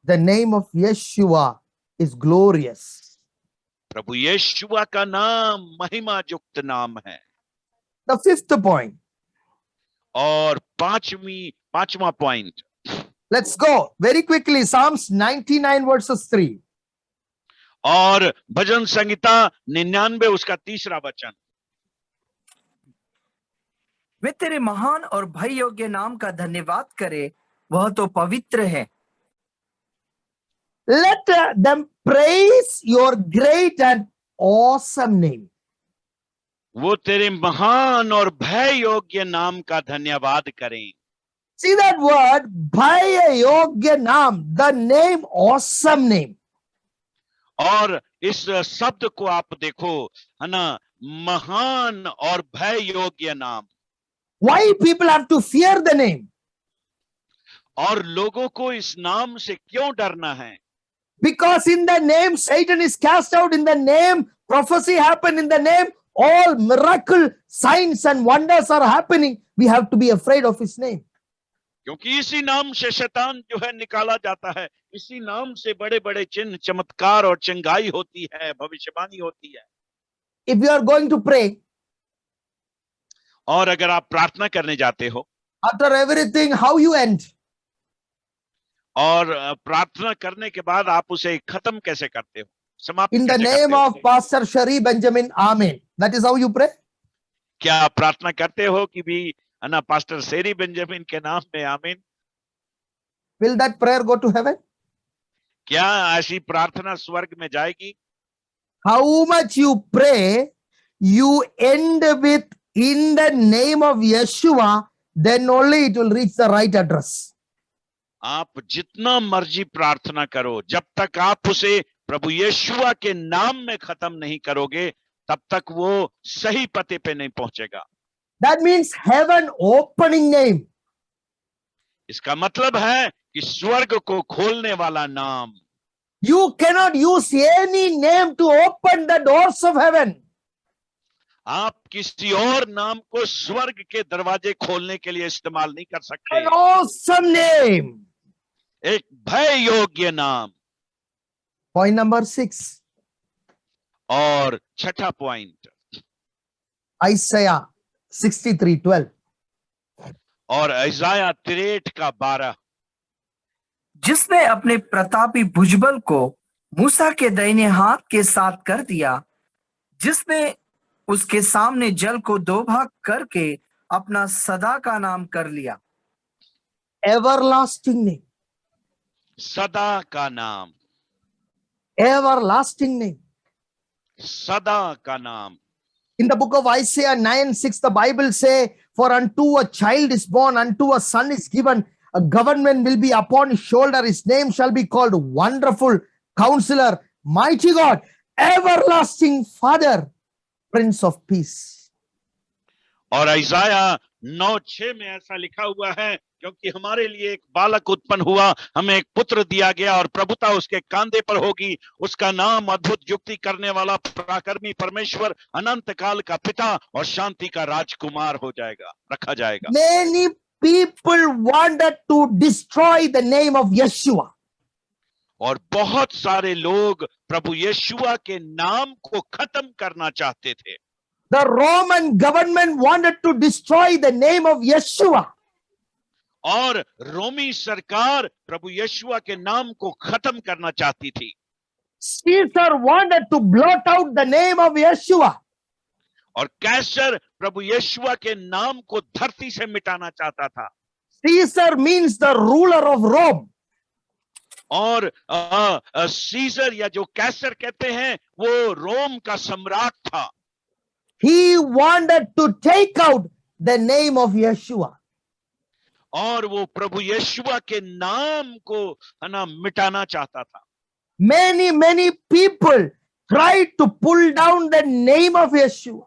S2: The name of Yeshua is glorious.
S1: प्रभु यीशुआ का नाम महिमा युक्त नाम है।
S2: The fifth point.
S1: और पांचवा point,
S2: Let's go very quickly. Psalms 99 verses 3.
S1: और भजन संहिता 99 उसका 3रा वचन।
S3: वे तेरे महान और भय योग्य नाम का धन्यवाद करे, वह तो पवित्र है।
S2: Let them praise your great and awesome name.
S1: वो तेरे महान और भय योग्य नाम का धन्यवाद करें।
S2: See that word, bhaya yogya naam, the name, awesome name.
S1: और इस शब्द को आप देखो, है ना, महान और भय योग्य नाम।
S2: Why people have to fear the name?
S1: और लोगों को इस नाम से क्यों डरना है?
S2: Because in the name Satan is cast out, in the name prophecy happen, in the name all miracle signs and wonders are happening. We have to be afraid of his name.
S1: क्योंकि इसी नाम से शैतान जो है निकाला जाता है, इसी नाम से बड़े बड़े चिन्ह चमत्कार और चंगाई होती है, भविष्यवाणी होती है।
S2: If you are going to pray,
S1: और अगर आप प्रार्थना करने जाते हो,
S2: after everything, how you end?
S1: और प्रार्थना करने के बाद आप उसे खत्म कैसे करते हो, समाप्त
S2: In the
S1: कैसे
S2: name
S1: करते हो?
S2: of Pastor Shari Benjamin, Amen. That is how you pray.
S1: क्या आप प्रार्थना करते हो कि भी ना पास्टर शेरी बेंजामिन के नाम में आमीन?
S2: Will that prayer go to heaven?
S1: क्या ऐसी प्रार्थना स्वर्ग में जाएगी?
S2: How much you pray, you end with in the name of Yeshua, then only it will reach the right address.
S1: आप जितना मर्जी प्रार्थना करो, जब तक आप उसे प्रभु यीशुआ के नाम में खत्म नहीं करोगे, तब तक वो सही पते पे नहीं पहुंचेगा।
S2: That means heaven opening name.
S1: इसका मतलब है कि स्वर्ग को खोलने वाला नाम।
S2: You cannot use any name to open the doors of heaven.
S1: आप किसी और नाम को स्वर्ग के दरवाजे खोलने के लिए इस्तेमाल नहीं कर सकते।
S2: An awesome name.
S1: एक भय योग्य नाम।
S2: Point number 6.
S1: और छठा पॉइंट,
S2: Isaiah 63:12.
S1: और इज़ाया 63 का 12।
S3: जिसने अपने प्रतापी भुजबल को मूसा के दाहिने हाथ के साथ कर दिया, जिसने उसके सामने जल को दो भाग करके अपना सदा का नाम कर लिया।
S2: Everlasting name.
S1: सदा का नाम,
S2: Everlasting name.
S1: सदा का नाम।
S2: In the book of Isaiah 9:6, the Bible say, "For unto a child is born, unto a son is given, a government will be upon his shoulder. His name shall be called Wonderful Counselor, Mighty God, Everlasting Father, Prince of Peace."
S1: और इज़ाया 9:6 में ऐसा लिखा हुआ है, क्योंकि हमारे लिए एक बालक उत्पन्न हुआ, हमें एक पुत्र दिया गया और प्रभुता उसके कांधे पर होगी। उसका नाम अद्भुत युक्ति करने वाला, पराक्रमी परमेश्वर, अनंत काल का पिता और शांति का राजकुमार हो जाएगा, रखा जाएगा।
S2: Many people wanted to destroy the name of Yeshua.
S1: और बहुत सारे लोग प्रभु यीशुआ के नाम को खत्म करना चाहते थे।
S2: The Roman government wanted to destroy the name of Yeshua.
S1: और रोमी सरकार प्रभु यीशुआ के नाम को खत्म करना चाहती थी।
S2: Caesar wanted to blot out the name of Yeshua.
S1: और कैसर प्रभु यीशुआ के नाम को धरती से मिटाना चाहता था।
S2: Caesar means the ruler of Rome.
S1: और सीजर या जो कैसर कहते हैं, वो रोम का सम्राट था।
S2: He wanted to take out the name of Yeshua.
S1: और वो प्रभु यीशुआ के नाम को है ना मिटाना चाहता था।
S2: Many people tried to pull down the name of Yeshua.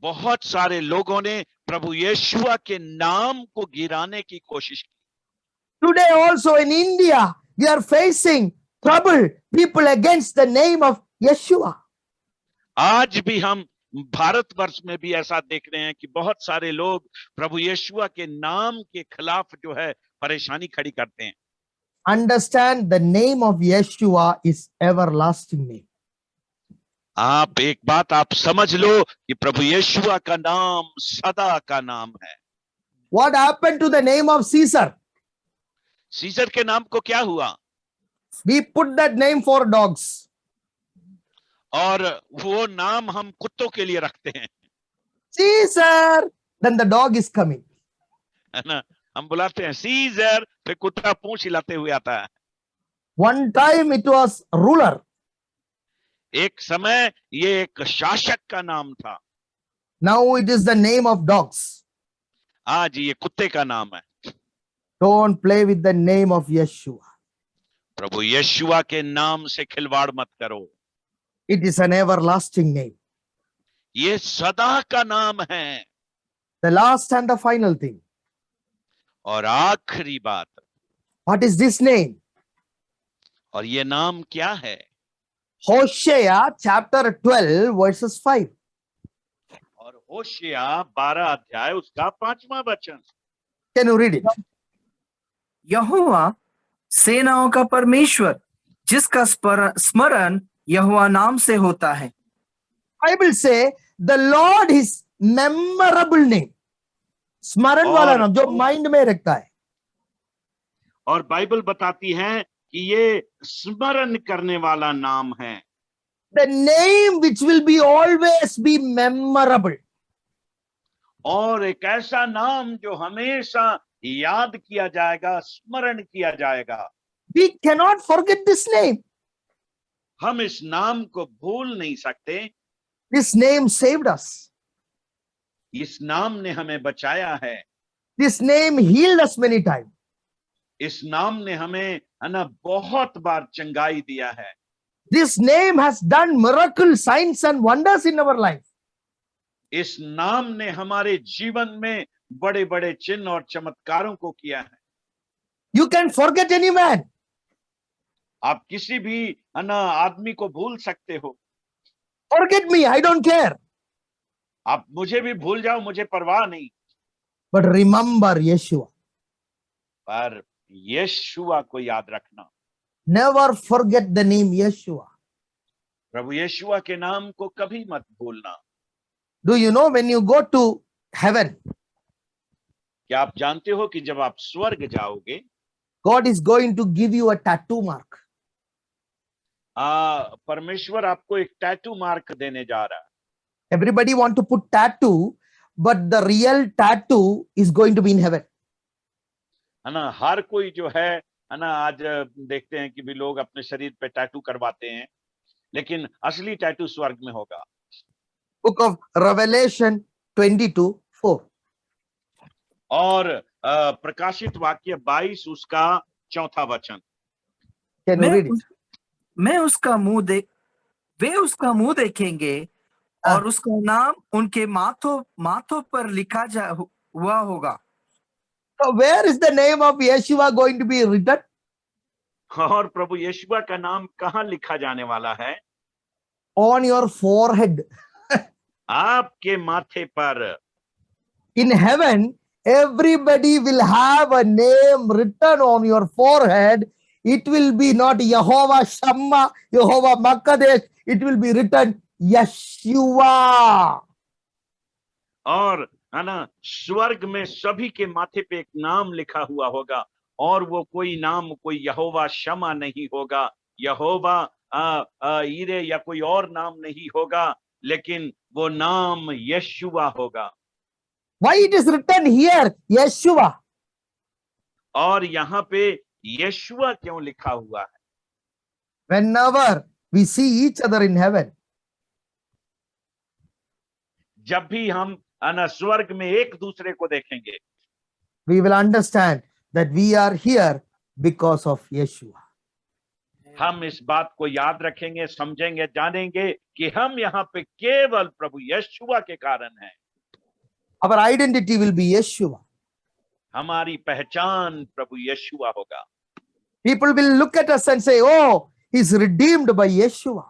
S1: बहुत सारे लोगों ने प्रभु यीशुआ के नाम को गिराने की कोशिश की।
S2: Today also in India, we are facing trouble, people against the name of Yeshua.
S1: आज भी हम भारतवर्ष में भी ऐसा देख रहे हैं कि बहुत सारे लोग प्रभु यीशुआ के नाम के खिलाफ जो है परेशानी खड़ी करते हैं।
S2: Understand, the name of Yeshua is everlasting name.
S1: आप एक बात आप समझ लो कि प्रभु यीशुआ का नाम सदा का नाम है।
S2: What happened to the name of Caesar?
S1: Caesar के नाम को क्या हुआ?
S2: We put that name for dogs.
S1: और वो नाम हम कुत्तों के लिए रखते हैं,
S2: Caesar, then the dog is coming.
S1: है ना। हम बुलाते हैं सीजर, फिर कुत्ता पूंछ हिलाते हुए आता है।
S2: One time it was ruler.
S1: एक समय ये एक शासक का नाम था,
S2: Now it is the name of dogs.
S1: आज ये कुत्ते का नाम है।
S2: Don't play with the name of Yeshua.
S1: प्रभु यीशुआ के नाम से खिलवाड़ मत करो।
S2: It is an everlasting name.
S1: ये सदा का नाम है।
S2: The last and the final thing.
S1: और आखिरी बात,
S2: What is this name?
S1: और ये नाम क्या है?
S2: Hosea chapter 12 verses 5.
S1: और होशिया 12 अध्याय उसका 5वां वचन।
S2: Can you read it?
S3: यहोवा सेनाओं का परमेश्वर, जिसका स्मरण यहोवा नाम से होता है।
S2: Bible say the Lord is memorable name. स्मरण वाला नाम जो माइंड में रखता है।
S1: और बाइबल बताती है कि ये स्मरण करने वाला नाम है।
S2: The name which will be always be memorable.
S1: और एक ऐसा नाम जो हमेशा याद किया जाएगा, स्मरण किया जाएगा।
S2: We cannot forget this name.
S1: हम इस नाम को भूल नहीं सकते।
S2: This name saved us.
S1: इस नाम ने हमें बचाया है।
S2: This name healed us many times.
S1: इस नाम ने हमें है ना बहुत बार चंगाई दिया है।
S2: This name has done miracles, signs and wonders in our life.
S1: इस नाम ने हमारे जीवन में बड़े बड़े चिन्ह और चमत्कारों को किया है।
S2: You can forget any man.
S1: आप किसी भी है ना आदमी को भूल सकते हो।
S2: Forget me, I don't care.
S1: आप मुझे भी भूल जाओ, मुझे परवाह नहीं,
S2: But remember Yeshua.
S1: पर यीशुआ को याद रखना।
S2: Never forget the name Yeshua.
S1: प्रभु यीशुआ के नाम को कभी मत भूलना।
S2: Do you know when you go to heaven,
S1: क्या आप जानते हो कि जब आप स्वर्ग जाओगे,
S2: God is going to give you a tattoo mark.
S1: परमेश्वर आपको एक टैटू मार्क देने जा रहा है।
S2: Everybody want to put tattoo, but the real tattoo is going to be in heaven.
S1: है ना, हर कोई जो है ना, आज देखते हैं कि भी लोग अपने शरीर पे टैटू करवाते हैं, लेकिन असली टैटू स्वर्ग में होगा।
S2: Book of Revelation 22:4.
S1: और प्रकाशित वाक्य 22 उसका 4था वचन।
S2: Can you read it?
S3: मैं उसका मुंह देख वे उसका मुंह देखेंगे और उसका नाम उनके माथों पर लिखा हुआ होगा।
S2: So where is the name of Yeshua going to be written?
S1: और प्रभु यीशु का नाम कहाँ लिखा जाने वाला है?
S2: On your forehead.
S1: आपके माथे पर।
S2: In heaven, everybody will have a name written on your forehead. It will be not Jehovah Shammah, Jehovah Makadesh. It will be written Yeshua.
S1: और है ना, स्वर्ग में सभी के माथे पे एक नाम लिखा हुआ होगा, और वो कोई नाम कोई यहोवा शमा नहीं होगा, यहोवा ईरे या कोई और नाम नहीं होगा, लेकिन वो नाम यशुआ होगा।
S2: Why it is written here Yeshua?
S1: और यहाँ पे यशुआ क्यों लिखा हुआ है?
S2: Whenever we see each other in heaven,
S1: जब भी हम स्वर्ग में एक दूसरे को देखेंगे,
S2: we will understand that we are here because of Yeshua.
S1: हम इस बात को याद रखेंगे, समझेंगे, जानेंगे कि हम यहाँ पे केवल प्रभु यशुआ के कारण हैं।
S2: Our identity will be Yeshua.
S1: हमारी पहचान प्रभु यशुआ होगा।
S2: People will look at us and say, oh, he's redeemed by Yeshua.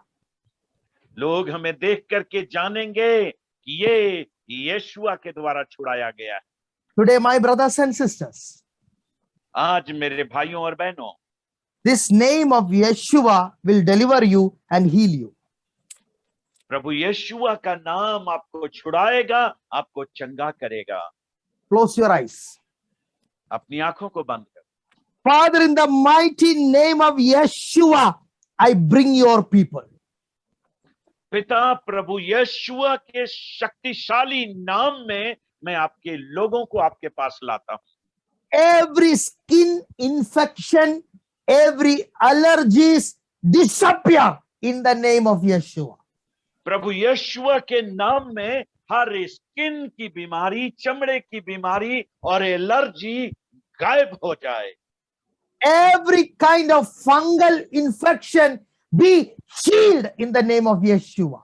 S1: लोग हमें देख करके जानेंगे कि ये यशुआ के द्वारा छुड़ाया गया है।
S2: Today, my brothers and sisters,
S1: आज मेरे भाइयों और बहनों,
S2: this name of Yeshua will deliver you and heal you.
S1: प्रभु यशुआ का नाम आपको छुड़ाएगा, आपको चंगा करेगा।
S2: Close your eyes.
S1: अपनी आंखों को बंद कर।
S2: Father, in the mighty name of Yeshua, I bring your people.
S1: पिता, प्रभु यशुआ के शक्तिशाली नाम में मैं आपके लोगों को आपके पास लाता हूं।
S2: Every skin infection, every allergies disappear in the name of Yeshua.
S1: प्रभु यशुआ के नाम में हर स्किन की बीमारी, चमड़े की बीमारी और एलर्जी गायब हो जाए।
S2: Every kind of fungal infection be healed in the name of Yeshua.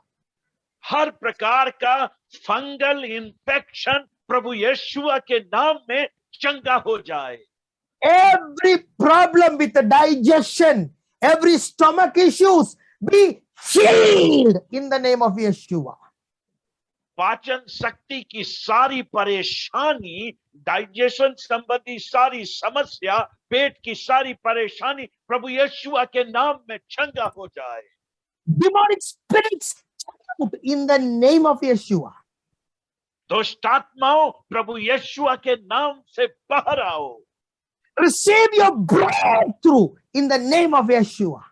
S1: हर प्रकार का फंगल इंफेक्शन प्रभु यशुआ के नाम में चंगा हो जाए।
S2: Every problem with the digestion, every stomach issues be healed in the name of Yeshua.
S1: पाचन शक्ति की सारी परेशानी, डाइजेशन संबंधी सारी समस्या, पेट की सारी परेशानी प्रभु यशुआ के नाम में चंगा हो जाए।
S2: Demonic spirits out in the name of Yeshua.
S1: दुष्ट आत्माओं प्रभु यशुआ के नाम से बाहर आओ।
S2: Receive your breakthrough in the name of Yeshua.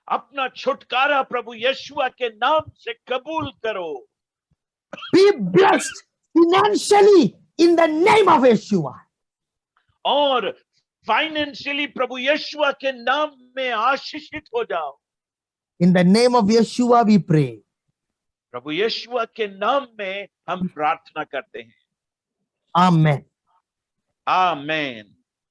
S1: अपना छुटकारा प्रभु यशुआ के नाम से कबूल करो।
S2: Be blessed financially in the name of Yeshua.
S1: और फाइनेंशियली प्रभु यशुआ के नाम में आशीषित हो जाओ।
S2: In the name of Yeshua we pray.
S1: प्रभु यशुआ के नाम में हम प्रार्थना करते हैं।
S2: Amen.
S1: आमेन।